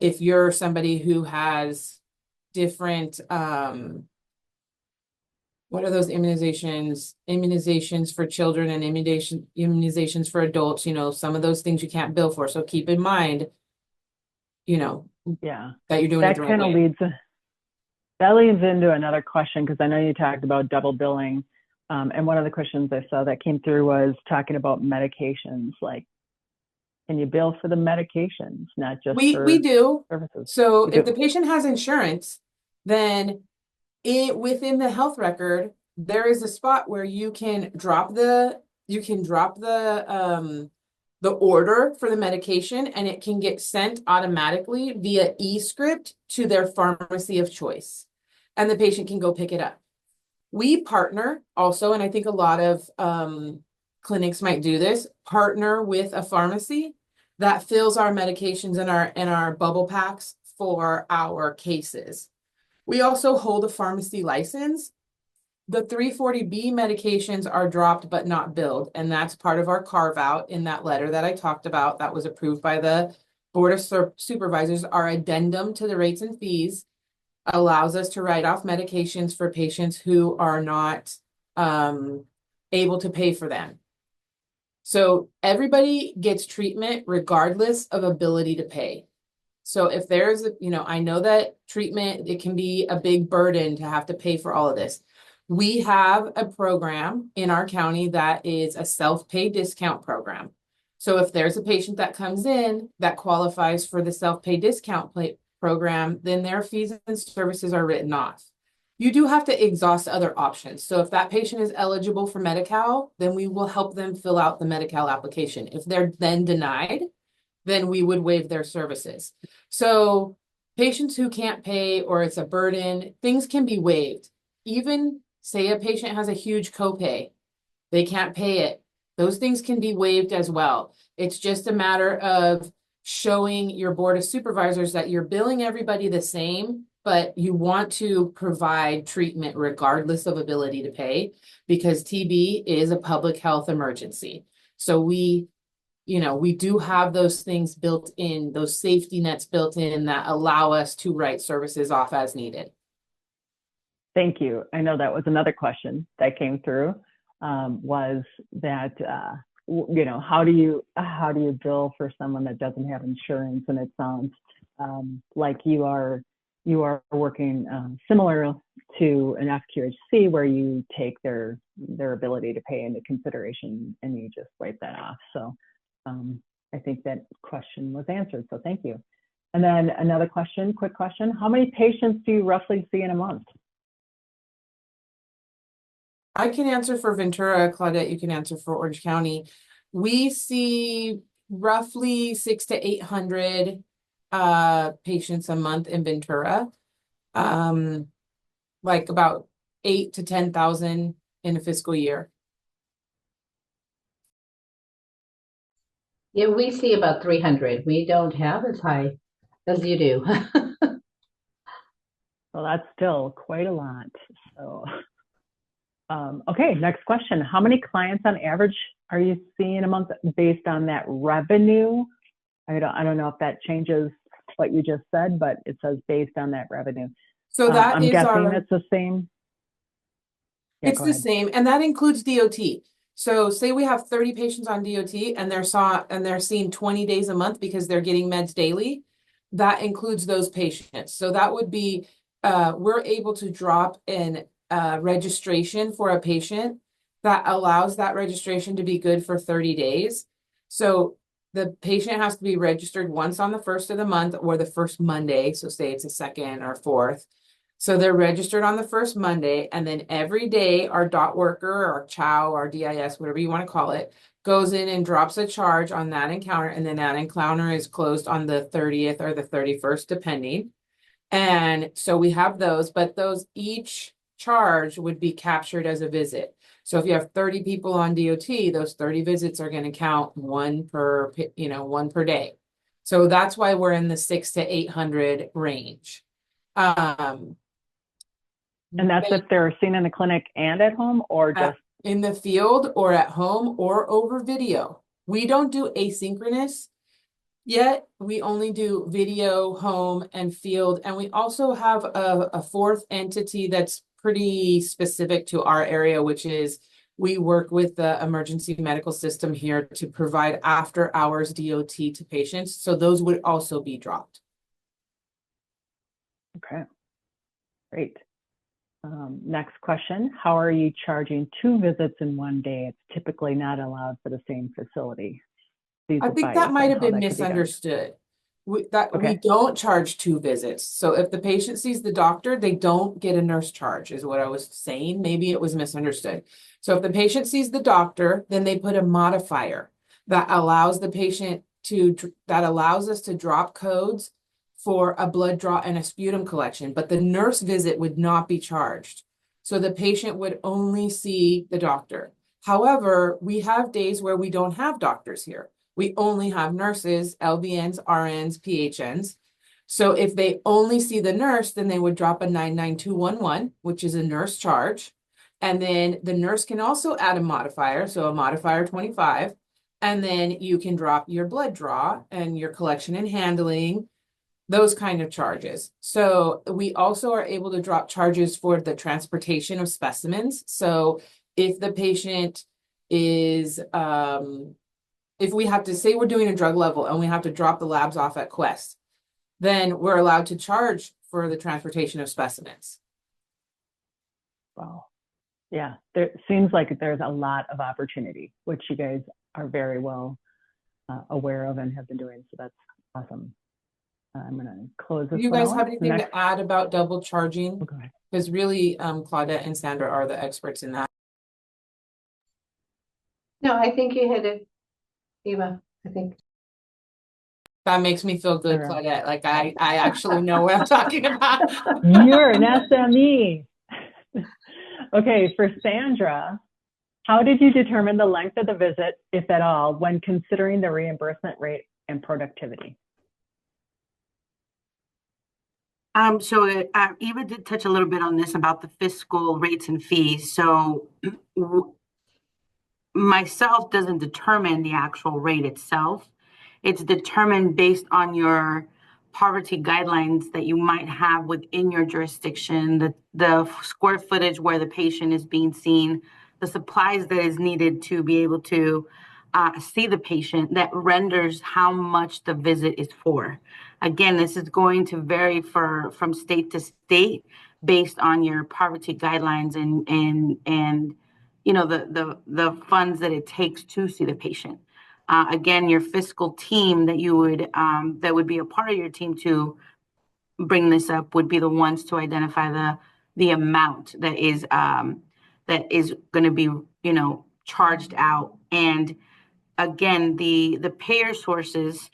[SPEAKER 3] if you're somebody who has different, what are those immunizations? Immunizations for children and immunizations for adults, some of those things you can't bill for. So keep in mind,
[SPEAKER 2] Yeah.
[SPEAKER 3] that you're doing it
[SPEAKER 2] That
[SPEAKER 3] the right
[SPEAKER 2] kind of
[SPEAKER 3] way.
[SPEAKER 2] leads into another question, because I know you talked about double billing. And one of the questions I saw that came through was talking about medications, like, can you bill for the medications, not just for
[SPEAKER 3] We do.
[SPEAKER 2] services?
[SPEAKER 3] So
[SPEAKER 2] You
[SPEAKER 3] if
[SPEAKER 2] do.
[SPEAKER 3] the patient has insurance, then within the health record, there is a spot where you can drop the order for the medication, and it can get sent automatically via e-script to their pharmacy of choice, and the patient can go pick it up. We partner also, and I think a lot of clinics might do this, partner with a pharmacy that fills our medications in our bubble packs for our cases. We also hold a pharmacy license. The 340B medications are dropped but not billed, and that's part of our carve out in that letter that I talked about that was approved by the Board of Supervisors. Our addendum to the rates and fees allows us to write off medications for patients who are not able to pay for them. So everybody gets treatment regardless of ability to pay. So if there's, I know that treatment, it can be a big burden to have to pay for all of this. We have a program in our county that is a self-pay discount program. So if there's a patient that comes in that qualifies for the self-pay discount program, then their fees and services are written off. You do have to exhaust other options. So if that patient is eligible for Medi-Cal, then we will help them fill out the Medi-Cal application. If they're then denied, then we would waive their services. So patients who can't pay or it's a burden, things can be waived. Even say a patient has a huge copay, they can't pay it. Those things can be waived as well. It's just a matter of showing your Board of Supervisors that you're billing everybody the same, but you want to provide treatment regardless of ability to pay, because TB is a public health emergency. So we do have those things built in, those safety nets built in that allow us to write services off as needed.
[SPEAKER 2] Thank you. I know that was another question that came through, was that, how do you bill for someone that doesn't have insurance? And it sounds like you are working similar to an FQHC, where you take their ability to pay into consideration and you just wipe that off. So I think that question was answered. So thank you. And then another question, quick question: how many patients do you roughly see in a month?
[SPEAKER 3] I can answer for Ventura. Claudette, you can answer for Orange County. We see roughly 600 to 800 patients a month in Ventura. Like about 8,000 to 10,000 in a fiscal year.
[SPEAKER 5] Yeah, we see about 300. We don't have as high as you do.
[SPEAKER 2] So that's still quite a lot. So, okay, next question. How many clients on average are you seeing a month based on that revenue? I don't know if that changes what you just said, but it says based on that revenue.
[SPEAKER 3] So that
[SPEAKER 2] I'm
[SPEAKER 3] is
[SPEAKER 2] guessing
[SPEAKER 3] our,
[SPEAKER 2] it's the same. Yeah,
[SPEAKER 3] it's
[SPEAKER 2] go
[SPEAKER 3] the
[SPEAKER 2] ahead.
[SPEAKER 3] same, and that includes DOT. So say we have 30 patients on DOT and they're seeing 20 days a month because they're getting meds daily. That includes those patients. So that would be, we're able to drop in registration for a patient that allows that registration to be good for 30 days. So the patient has to be registered once on the first of the month or the first Monday. So say it's a second or fourth. So they're registered on the first Monday, and then every day our dot worker, our chow, our DIS, whatever you want to call it, goes in and drops a charge on that encounter, and then that encounter is closed on the 30th or the 31st, depending. And so we have those, but those each charge would be captured as a visit. So if you have 30 people on DOT, those 30 visits are going to count one per day. So that's why we're in the 600 to 800 range.
[SPEAKER 2] And that's if they're seen in the clinic and at home, or just
[SPEAKER 3] in the field or at home or over video. We don't do asynchronous yet. We only do video, home, and field. And we also have a fourth entity that's pretty specific to our area, which is we work with the emergency medical system here to provide after hours DOT to patients. So those would also be dropped.
[SPEAKER 2] okay. Great. Next question. How are you charging 2 visits in one day? It's typically not allowed for the same facility.
[SPEAKER 3] I think that might have been misunderstood. We don't charge 2 visits. So if the patient sees the doctor, they don't get a nurse charge, is what I was saying. Maybe it was misunderstood. So if the patient sees the doctor, then they put a modifier that allows the patient that allows us to drop codes for a blood draw and a sputum collection, but the nurse visit would not be charged. So the patient would only see the doctor. However, we have days where we don't have doctors here. We only have nurses, LVNs, RNs, PHNs. So if they only see the nurse, then they would drop a 99211, which is a nurse charge. And then the nurse can also add a modifier, so a modifier 25. And then you can drop your blood draw and your collection and handling, those kind of charges. So we also are able to drop charges for the transportation of specimens. So if the patient is, if we have to say we're doing a drug level and we have to drop the labs off at Quest, then we're allowed to charge for the transportation of specimens.
[SPEAKER 2] Wow. Yeah, there seems like there's a lot of opportunity, which you guys are very well aware of and have been doing. So that's awesome. I'm going to close this.
[SPEAKER 3] Do you guys have anything to add about double charging?
[SPEAKER 2] Okay.
[SPEAKER 3] Because really, Claudette and Sandra are the experts in that.
[SPEAKER 5] No, I think you hit it, Eva. I think.
[SPEAKER 3] That makes me feel good, Claudette. Like I actually know what I'm talking about.
[SPEAKER 2] You're an SME. Okay, for Sandra, how did you determine the length of the visit, if at all, when considering the reimbursement rate and productivity?
[SPEAKER 4] Eva did touch a little bit on this about the fiscal rates and fees. So myself doesn't determine the actual rate itself. It's determined based on your poverty guidelines that you might have within your jurisdiction, the square footage where the patient is being seen, the supplies that is needed to be able to see the patient, that renders how much the visit is for. Again, this is going to vary from state to state based on your poverty guidelines and you know the funds that it takes to see the patient. Again, your fiscal team that would be a part of your team to bring this up would be the ones to identify the amount that is going to be charged out. And again, the payer sources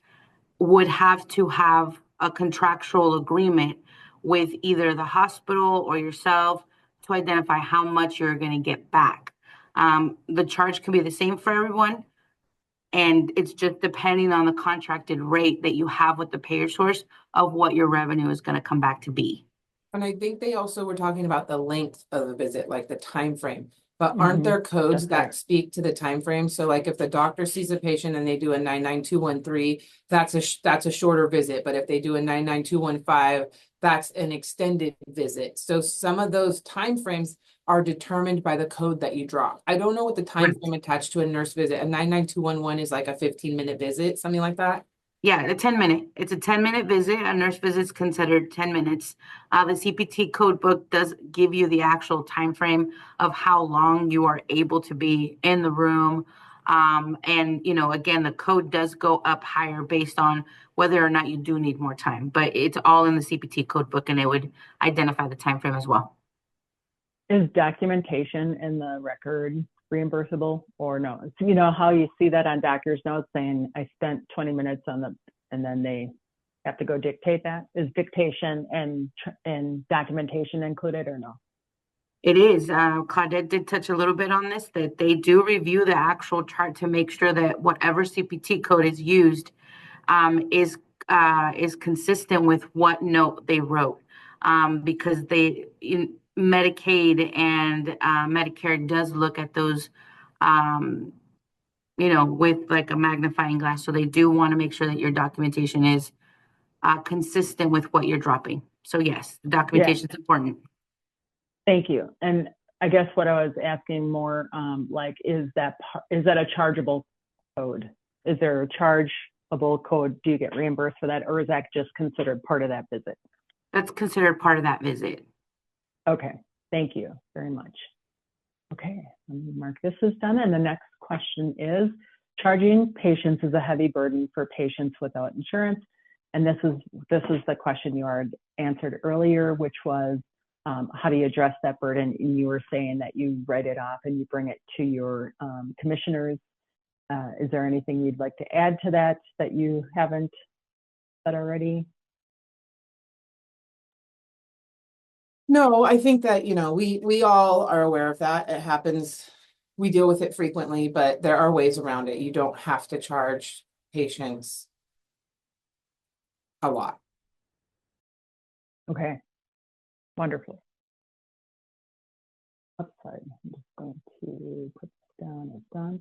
[SPEAKER 4] would have to have a contractual agreement with either the hospital or yourself to identify how much you're going to get back. The charge can be the same for everyone, And it's just depending on the contracted rate that you have with the payer source of what your revenue is going to come back to be.
[SPEAKER 3] And I think they also were talking about the length of the visit, like the time frame. But aren't there codes
[SPEAKER 2] That's right.
[SPEAKER 3] that speak to the time frame? So like if the doctor sees a patient and they do a 99213, that's a shorter visit. But if they do a 99215, that's an extended visit. So some of those time frames are determined by the code that you drop. I don't know what the time frame attached to a nurse visit. A 99211 is like a 15-minute visit, something like that.
[SPEAKER 4] Yeah, it's a 10-minute visit. A nurse visit is considered 10 minutes. The CPT code book does give you the actual time frame of how long you are able to be in the room. And, you know, again, the code does go up higher based on whether or not you do need more time. But it's all in the CPT code book, and it would identify the time frame as well.
[SPEAKER 2] Is documentation in the record reimbursable or no? So, you know how you see that on doctor's notes saying I spent 20 minutes on the, and then they have to go dictate that? Is dictation and documentation included or no?
[SPEAKER 4] It is. Claudette did touch a little bit on this, that they do review the actual chart to make sure that whatever CPT code is used is consistent with what note they wrote. Because Medicaid and Medicare does look at those, you know, with like a magnifying glass. So they do want to make sure that your documentation is consistent with what you're dropping. So yes, the documentation is important.
[SPEAKER 2] Thank you. And I guess what I was asking more, like, is that a chargeable code? Is there a chargeable code? Do you get reimbursed for that, or is that just considered part of that visit?
[SPEAKER 4] That's considered part of that visit.
[SPEAKER 2] Okay, thank you very much. Okay, let me mark this as done. And the next question is, charging patients is a heavy burden for patients without insurance. And this is the question you already answered earlier, which was, how do you address that burden? And you were saying that you write it off and you bring it to your commissioners. Is there anything you'd like to add to that you haven't said already?
[SPEAKER 3] No, I think that, you know, we all are aware of that. It happens. We deal with it frequently, but there are ways around it. You don't have to charge patients a lot.
[SPEAKER 2] Okay, wonderful. I'm sorry, I'm just going to put this down as done.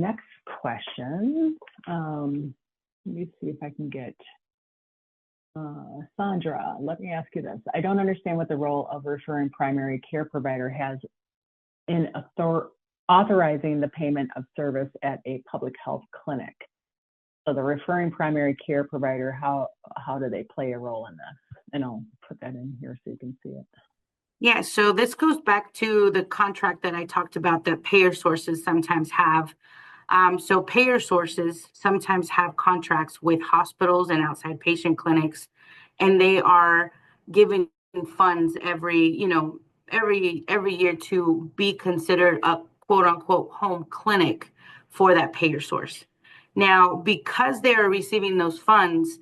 [SPEAKER 2] Next question. Let me see if I can get Sandra, let me ask you this. I don't understand what the role of referring primary care provider has in authorizing the payment of service at a public health clinic. So the referring primary care provider, how do they play a role in this? And I'll put that in here so you can see it.
[SPEAKER 4] Yeah, so this goes back to the contract that I talked about that payer sources sometimes have. So payer sources sometimes have contracts with hospitals and outside patient clinics, and they are given funds every year to be considered a quote unquote home clinic for that payer source. Now, because they are receiving those funds,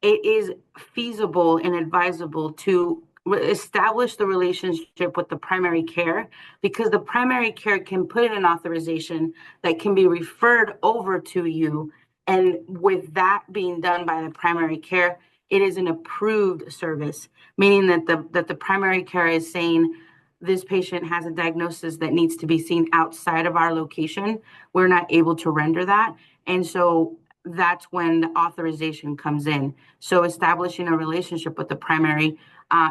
[SPEAKER 4] it is feasible and advisable to establish the relationship with the primary care, because the primary care can put in an authorization that can be referred over to you. And with that being done by the primary care, it is an approved service, meaning that the primary care is saying this patient has a diagnosis that needs to be seen outside of our location. We're not able to render that. And so that's when the authorization comes in. So establishing a relationship with the primary,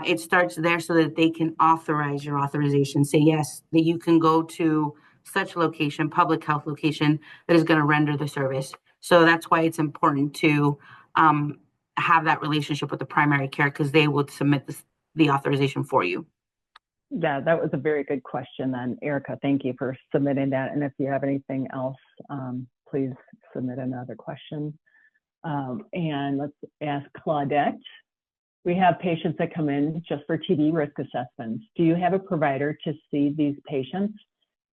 [SPEAKER 4] it starts there so that they can authorize your authorization. Say, yes, that you can go to such location, public health location, that is going to render the service. So that's why it's important to have that relationship with the primary care, because they would submit the authorization for you.
[SPEAKER 2] Yeah, that was a very good question then, Erica. Thank you for submitting that. And if you have anything else, please submit another question. And let's ask Claudette. We have patients that come in just for TB risk assessments. Do you have a provider to see these patients?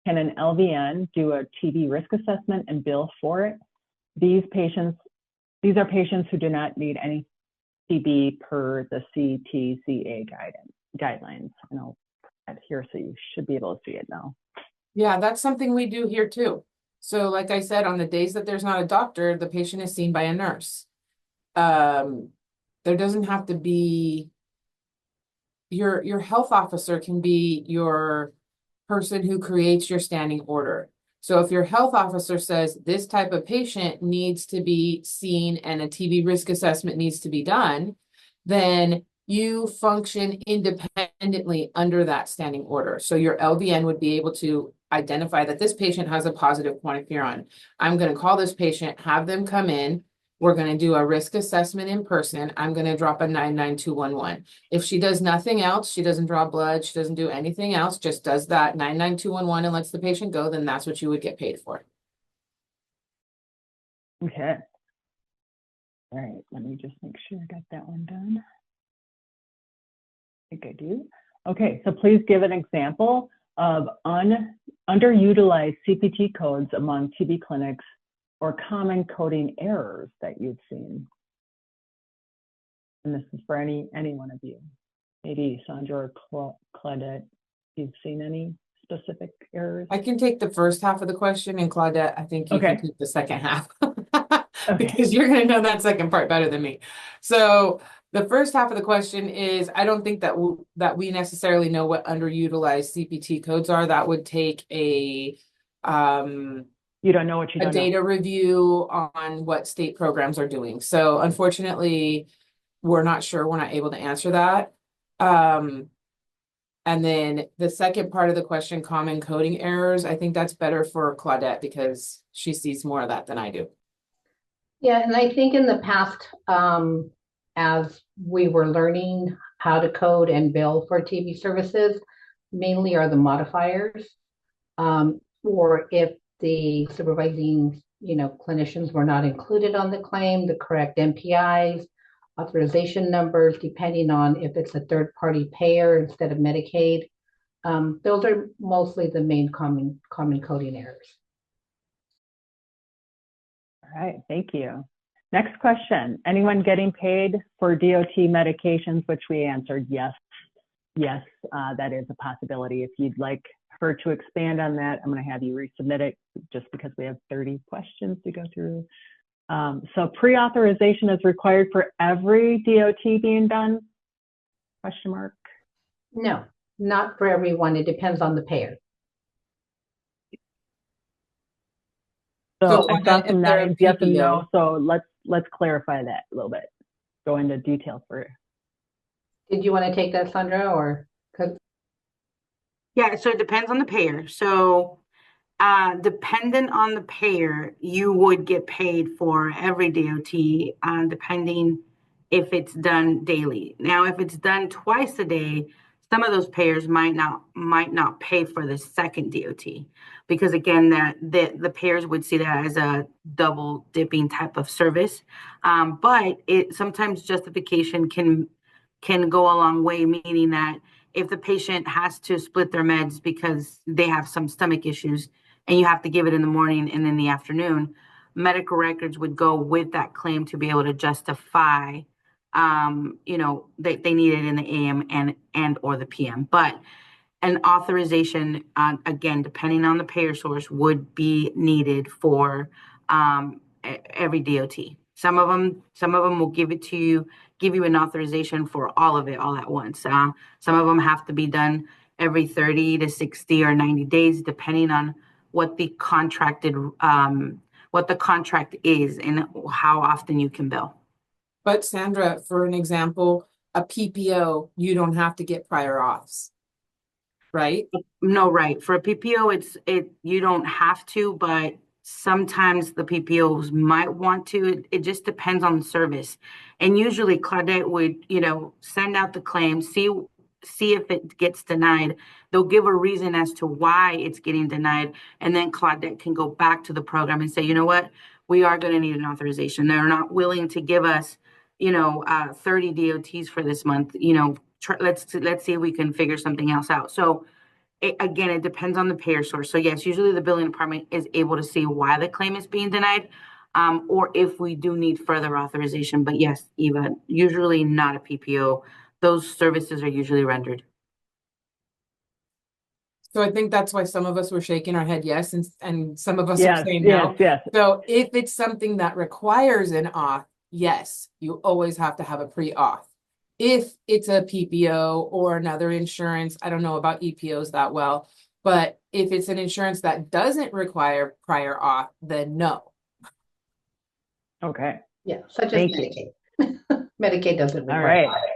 [SPEAKER 2] Can an LVN do a TB risk assessment and bill for it? These are patients who do not need any TB per the CTCA guidelines. And I'll put that here so you should be able to see it now.
[SPEAKER 3] Yeah, that's something we do here too. So like I said, on the days that there's not a doctor, the patient is seen by a nurse. There doesn't have to be, your health officer can be your person who creates your standing order. So if your health officer says this type of patient needs to be seen and a TB risk assessment needs to be done, then you function independently under that standing order. So your LVN would be able to identify that this patient has a positive quantiferon. I'm going to call this patient, have them come in. We're going to do a risk assessment in person. I'm going to drop a 99211. If she does nothing else, she doesn't draw blood, she doesn't do anything else, just does that 99211 and lets the patient go, then that's what you would get paid for.
[SPEAKER 2] Okay. All right, let me just make sure I got that one done. I think I do. Okay, so please give an example of underutilized CPT codes among TB clinics or common coding errors that you've seen. And this is for any one of you. Maybe Sandra or Claudette, you've seen any specific errors?
[SPEAKER 3] I can take the first half of the question, and Claudette, I think you can take the second half. Because you're going to know that second part better than me. So the first half of the question is, I don't think that we necessarily know what underutilized CPT codes are. That would take a
[SPEAKER 2] you don't know what you don't know.
[SPEAKER 3] data review on what state programs are doing. So unfortunately, we're not sure. We're not able to answer that. And then the second part of the question, common coding errors, I think that's better for Claudette because she sees more of that than I do.
[SPEAKER 5] Yeah, and I think in the past, as we were learning how to code and bill for TB services, mainly are the modifiers, or if the supervising, clinicians were not included on the claim, the correct MPIs, authorization numbers, depending on if it's a third-party payer instead of Medicaid. Those are mostly the main common coding errors.
[SPEAKER 2] All right, thank you. Next question. Anyone getting paid for DOT medications, which we answered yes. Yes, that is a possibility. If you'd like her to expand on that, I'm going to have you resubmit it just because we have 30 questions to go through. So pre-authorization is required for every DOT being done? Question mark.
[SPEAKER 5] No, not for everyone. It depends on the payer.
[SPEAKER 2] So I saw
[SPEAKER 3] if
[SPEAKER 2] some
[SPEAKER 3] they're a
[SPEAKER 2] nodding, yes and
[SPEAKER 3] PPO.
[SPEAKER 2] no. So let's clarify that a little bit. Go into detail for it.
[SPEAKER 5] Did you want to take that, Sandra, or?
[SPEAKER 4] Yeah, so it depends on the payer. So dependent on the payer, you would get paid for every DOT, depending if it's done daily. Now, if it's done twice a day, some of those payers might not pay for the second DOT because again, the payers would see that as a double dipping type of service. But it sometimes justification can go a long way, meaning that if the patient has to split their meds because they have some stomach issues and you have to give it in the morning and in the afternoon, medical records would go with that claim to be able to justify, they need it in the AM and or the PM. But an authorization, again, depending on the payer source, would be needed for every DOT. Some of them will give you an authorization for all of it all at once. Some of them have to be done every 30 to 60 or 90 days, depending on what the contract is and how often you can bill.
[SPEAKER 3] But Sandra, for an example, a PPO, you don't have to get prior auths, right?
[SPEAKER 4] No, right. For a PPO, you don't have to, but sometimes the PPOs might want to. It just depends on the service. And usually Claudette would, send out the claim, see if it gets denied. They'll give a reason as to why it's getting denied. And then Claudette can go back to the program and say, you know what, we are going to need an authorization. They're not willing to give us, 30 DOTs for this month. Let's see if we can figure something else out. So again, it depends on the payer source. So yes, usually the billing department is able to see why the claim is being denied, or if we do need further authorization. But yes, Eva, usually not a PPO. Those services are usually rendered.
[SPEAKER 3] So I think that's why some of us were shaking our head yes, and some of us are
[SPEAKER 2] Yes,
[SPEAKER 3] saying
[SPEAKER 2] yes,
[SPEAKER 3] no.
[SPEAKER 2] yes.
[SPEAKER 3] So if it's something that requires an auth, yes, you always have to have a pre-auth. If it's a PPO or another insurance, I don't know about EPOs that well, but if it's an insurance that doesn't require prior auth, then no.
[SPEAKER 2] Okay.
[SPEAKER 5] Yeah, such as
[SPEAKER 2] Thank you.
[SPEAKER 5] Medicaid. Medicaid doesn't
[SPEAKER 2] All
[SPEAKER 5] require.
[SPEAKER 2] right.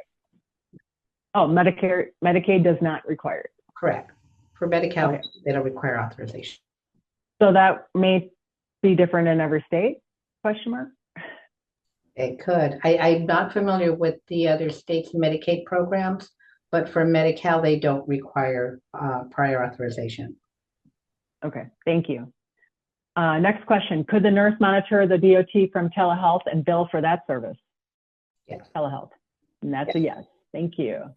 [SPEAKER 2] Oh, Medicaid does not require it.
[SPEAKER 5] Correct. For Medi-Cal,
[SPEAKER 2] Okay.
[SPEAKER 5] they don't require authorization.
[SPEAKER 2] So that may be different in every state? Question mark.
[SPEAKER 5] It could. I'm not familiar with the other states' Medicaid programs, but for Medi-Cal, they don't require prior authorization.
[SPEAKER 2] Okay, thank you. Next question. Could the nurse monitor the DOT from telehealth and bill for that service?
[SPEAKER 5] Yes.
[SPEAKER 2] Telehealth. And that's a
[SPEAKER 5] Yes.
[SPEAKER 2] yes. Thank you.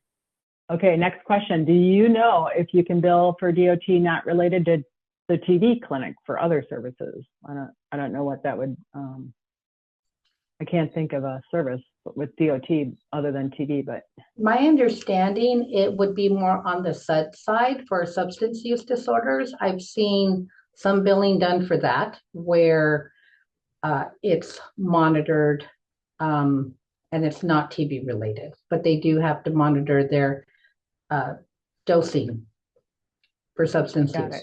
[SPEAKER 2] Okay, next question. Do you know if you can bill for DOT not related to the TB clinic for other services? I don't know what that would, I can't think of a service with DOT other than TB, but
[SPEAKER 5] My understanding, it would be more on the SUD side for substance use disorders. I've seen some billing done for that where it's monitored and it's not TB related, but they do have to monitor their dosing for substance
[SPEAKER 2] got
[SPEAKER 5] use.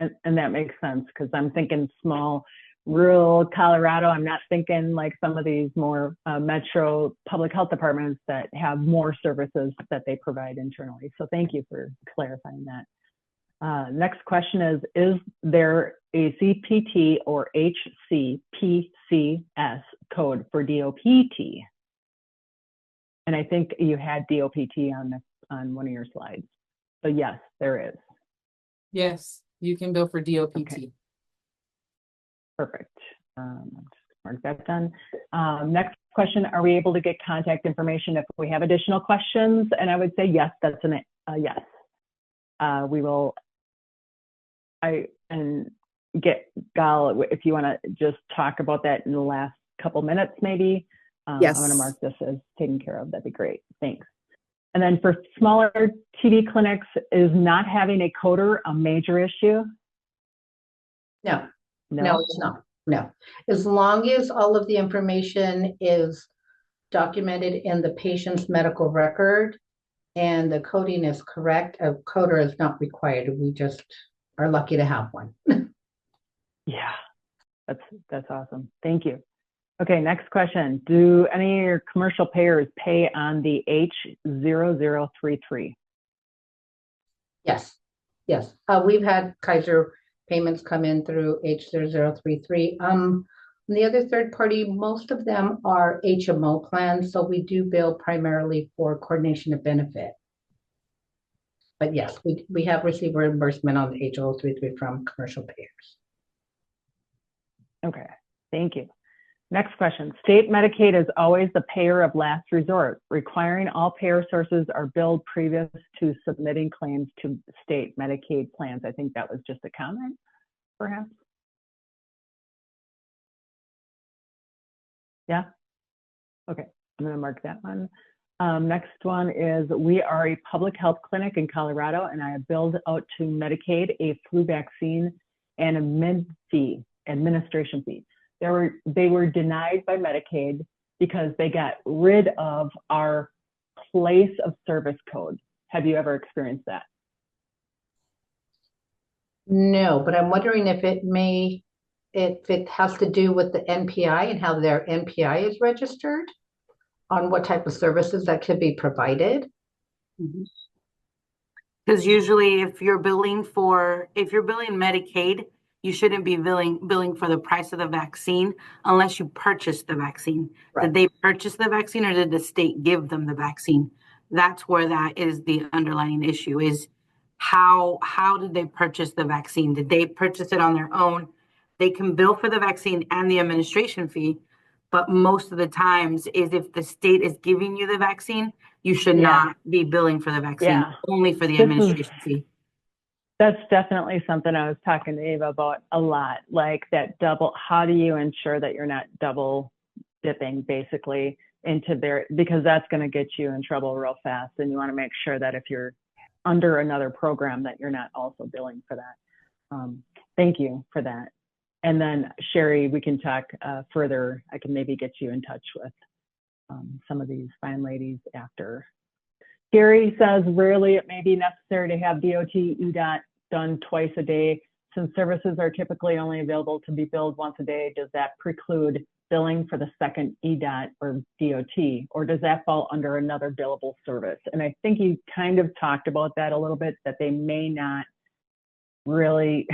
[SPEAKER 2] it. And that makes sense because I'm thinking small rural Colorado. I'm not thinking like some of these more metro public health departments that have more services that they provide internally. So thank you for clarifying that. Next question is there a CPT or HCPCS code for DOPT? And I think you had DOPT on one of your slides. So yes, there is.
[SPEAKER 3] Yes, you can bill for DOPT.
[SPEAKER 2] Okay. Perfect. Just mark that done. Next question, are we able to get contact information if we have additional questions? And I would say yes, that's a yes. We will, and get Gal, if you want to just talk about that in the last couple minutes, maybe.
[SPEAKER 1] Yes.
[SPEAKER 2] I'm going to mark this as taken care of. That'd be great. Thanks. And then for smaller TB clinics, is not having a coder a major issue?
[SPEAKER 5] No, it's not. No. As long as all of the information is documented in the patient's medical record and the coding is correct, a coder is not required. We just are lucky to have one.
[SPEAKER 2] Yeah, that's awesome. Thank you. Okay, next question. Do any of your commercial payers pay on the H0033?
[SPEAKER 5] Yes, yes. We've had Kaiser payments come in through H0033. The other third party, most of them are HMO plans, so we do bill primarily for coordination of benefit. But yes, we have received reimbursement on the H0033 from commercial payers.
[SPEAKER 2] Okay, thank you. Next question. State Medicaid is always the payer of last resort, requiring all payer sources are billed previous to submitting claims to state Medicaid plans. I think that was just a comment, perhaps. Yeah? Okay, I'm going to mark that one. Next one is, we are a public health clinic in Colorado, and I have billed out to Medicaid a flu vaccine and administration fee. They were denied by Medicaid because they got rid of our place of service code. Have you ever experienced that?
[SPEAKER 5] No, but I'm wondering if it has to do with the NPI and how their NPI is registered on what type of services that could be provided.
[SPEAKER 4] Because usually if you're billing Medicaid, you shouldn't be billing for the price of the vaccine unless you purchase the vaccine.
[SPEAKER 5] Right.
[SPEAKER 4] Did they purchase the vaccine or did the state give them the vaccine? That's where that is the underlying issue, is how did they purchase the vaccine? Did they purchase it on their own? They can bill for the vaccine and the administration fee, but most of the times is if the state is giving you the vaccine, you should not be billing for the vaccine, only for the administration fee.
[SPEAKER 2] That's definitely something I was talking to Eva about a lot, like that double, how do you ensure that you're not double dipping basically into their, because that's going to get you in trouble real fast. And you want to make sure that if you're under another program that you're not also billing for that. Thank you for that. And then Sherry, we can talk further. I can maybe get you in touch with some of these fine ladies after. Gary says, rarely it may be necessary to have DOT EDOT done twice a day. Since services are typically only available to be billed once a day, does that preclude billing for the second EDOT or DOT, or does that fall under another billable service? And I think you kind of talked about that a little bit, that they may not really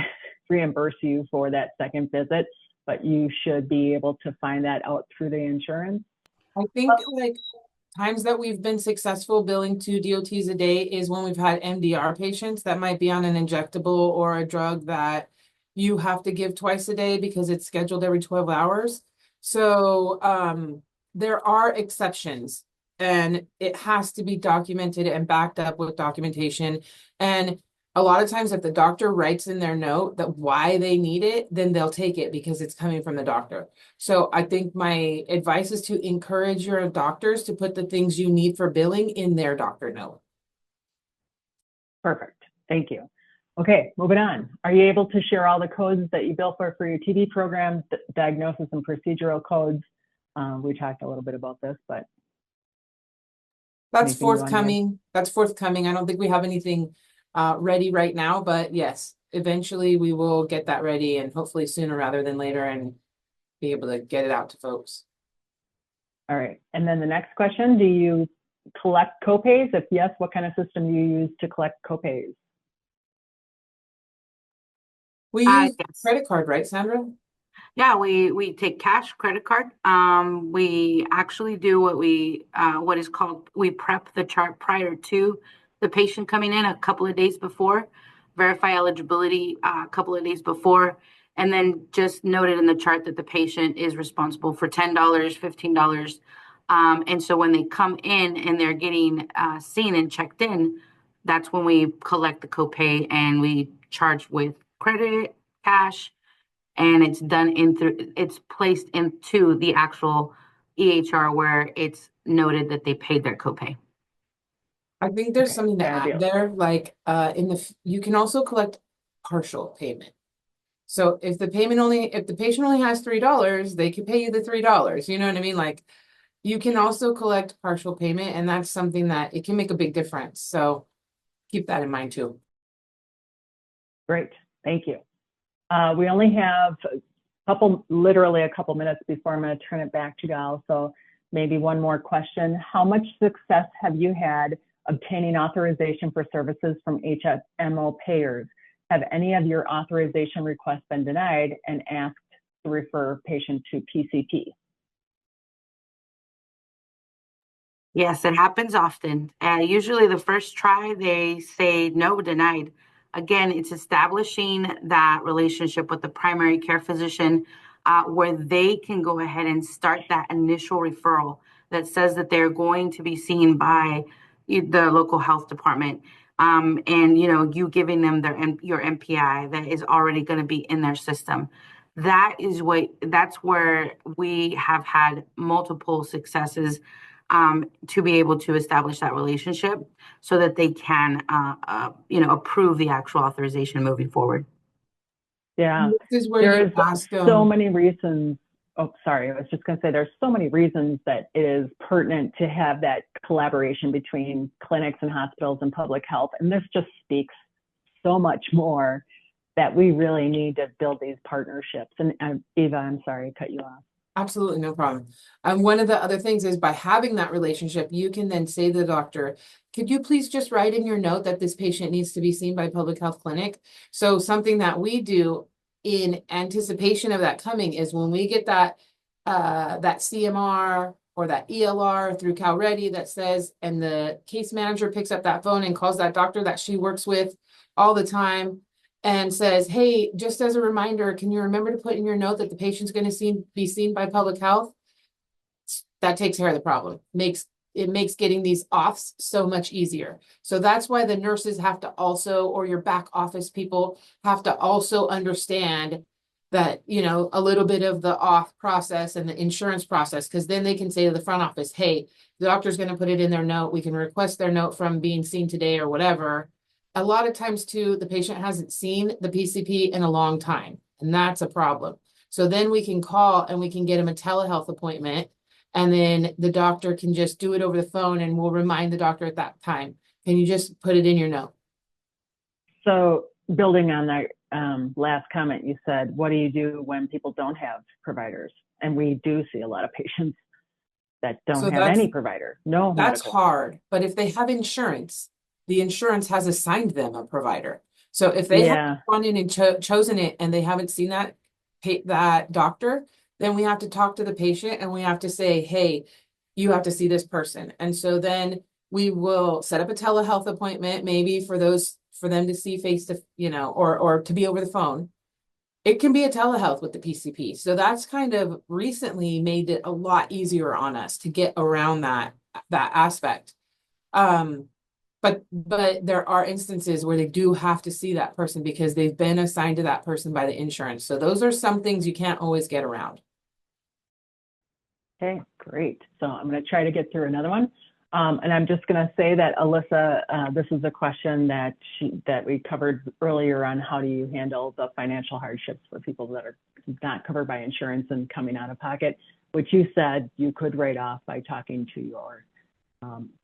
[SPEAKER 2] reimburse you for that second visit, but you should be able to find that out through the insurance.
[SPEAKER 3] I think like times that we've been successful billing 2 DOTs a day is when we've had MDR patients that might be on an injectable or a drug that you have to give twice a day because it's scheduled every 12 hours. So there are exceptions, and it has to be documented and backed up with documentation. And a lot of times if the doctor writes in their note that why they need it, then they'll take it because it's coming from the doctor. So I think my advice is to encourage your doctors to put the things you need for billing in their doctor note.
[SPEAKER 2] Perfect. Thank you. Okay, moving on. Are you able to share all the codes that you bill for your TB program, diagnosis and procedural codes? We talked a little bit about this, but
[SPEAKER 3] That's
[SPEAKER 2] anything you wanna add?
[SPEAKER 3] forthcoming. That's forthcoming. I don't think we have anything ready right now, but yes, eventually we will get that ready, and hopefully sooner rather than later, and be able to get it out to folks.
[SPEAKER 2] All right. And then the next question, do you collect copays? If yes, what kind of system do you use to collect copays?
[SPEAKER 3] We use
[SPEAKER 4] Yes.
[SPEAKER 3] credit card, right, Sandra?
[SPEAKER 4] Yeah, we take cash, credit card. We actually do what is called, we prep the chart prior to the patient coming in a couple of days before, verify eligibility a couple of days before, and then just noted in the chart that the patient is responsible for $10, $15. And so when they come in and they're getting seen and checked in, that's when we collect the copay and we charge with credit, cash, and it's done it's placed into the actual EHR where it's noted that they paid their copay.
[SPEAKER 3] I think there's
[SPEAKER 2] Okay,
[SPEAKER 3] something to add
[SPEAKER 2] fabulous.
[SPEAKER 3] there, like you can also collect partial payment. So if the patient only has $3, they can pay you the $3. You know what I mean? Like you can also collect partial payment, and that's something that it can make a big difference. So keep that in mind too.
[SPEAKER 2] Great, thank you. We only have literally a couple minutes before I'm going to turn it back to Gal. So maybe one more question. How much success have you had obtaining authorization for services from HMO payers? Have any of your authorization requests been denied and asked to refer patient to PCP?
[SPEAKER 4] Yes, it happens often. Usually the first try, they say no, denied. Again, it's establishing that relationship with the primary care physician where they can go ahead and start that initial referral that says that they're going to be seen by the local health department. And you giving them your MPI that is already going to be in their system. That's where we have had multiple successes to be able to establish that relationship so that they can, approve the actual authorization moving forward.
[SPEAKER 2] Yeah,
[SPEAKER 3] This is where
[SPEAKER 2] there
[SPEAKER 3] you
[SPEAKER 2] is
[SPEAKER 3] ask
[SPEAKER 2] so many reasons. Oh, sorry, I was just going to say there's so many reasons that it is pertinent to have that collaboration between clinics and hospitals and public health. And this just speaks so much more that we really need to build these partnerships. And Eva, I'm sorry, I cut you off.
[SPEAKER 3] Absolutely, no problem. And one of the other things is by having that relationship, you can then say to the doctor, could you please just write in your note that this patient needs to be seen by public health clinic? So something that we do in anticipation of that coming is when we get that CMR or that ELR through CalReady that says, and the case manager picks up that phone and calls that doctor that she works with all the time and says, hey, just as a reminder, can you remember to put in your note that the patient's going to be seen by public health? That takes care of the problem. It makes getting these auths so much easier. So that's why the nurses have to also, or your back office people have to also understand that, a little bit of the auth process and the insurance process, because then they can say to the front office, hey, the doctor's going to put it in their note. We can request their note from being seen today or whatever. a lot of times too, the patient hasn't seen the PCP in a long time, and that's a problem. So then we can call and we can get them a telehealth appointment, and then the doctor can just do it over the phone, and we'll remind the doctor at that time. Can you just put it in your note?
[SPEAKER 2] So building on that last comment, you said, what do you do when people don't have providers? And we do see a lot of patients that don't
[SPEAKER 3] So
[SPEAKER 2] have any provider. No,
[SPEAKER 3] that's
[SPEAKER 2] medical.
[SPEAKER 3] hard. But if they have insurance, the insurance has assigned them a provider. So if they
[SPEAKER 2] Yeah.
[SPEAKER 3] haven't gone in and chosen it and they haven't seen that doctor, then we have to talk to the patient and we have to say, hey, you have to see this person. And so then we will set up a telehealth appointment, maybe for them to see face to, or to be over the phone. It can be a telehealth with the PCP. So that's kind of recently made it a lot easier on us to get around that aspect. But there are instances where they do have to see that person because they've been assigned to that person by the insurance. So those are some things you can't always get around.
[SPEAKER 2] Okay, great. So I'm going to try to get through another one. And I'm just going to say that, Alyssa, this is a question that we covered earlier on how do you handle the financial hardships for people that are not covered by insurance and coming out of pocket, which you said you could write off by talking to your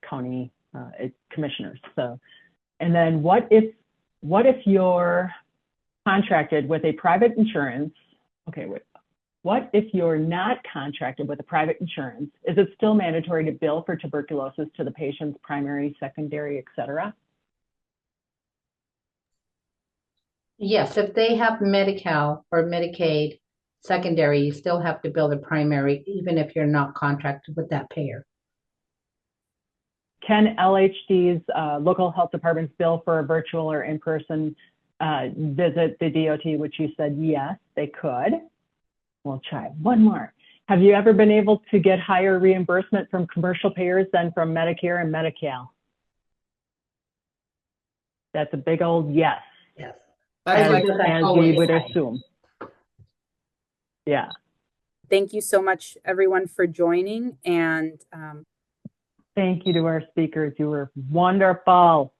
[SPEAKER 2] county commissioners. So, and then what if you're contracted with a private insurance? Okay, wait. What if you're not contracted with a private insurance? Is it still mandatory to bill for tuberculosis to the patient's primary, secondary, et cetera?
[SPEAKER 5] Yes, if they have Medi-Cal or Medicaid secondary, you still have to bill the primary, even if you're not contracted with that payer.
[SPEAKER 2] Can LHD's local health departments bill for a virtual or in-person visit the DOT, which you said yes, they could. We'll try one more. Have you ever been able to get higher reimbursement from commercial payers than from Medicare and Medi-Cal? That's a big old yes.
[SPEAKER 5] Yes.
[SPEAKER 3] That's like
[SPEAKER 2] As we would assume. Yeah.
[SPEAKER 1] Thank you so much, everyone, for joining. And
[SPEAKER 2] thank you to our speakers. You were wonderful.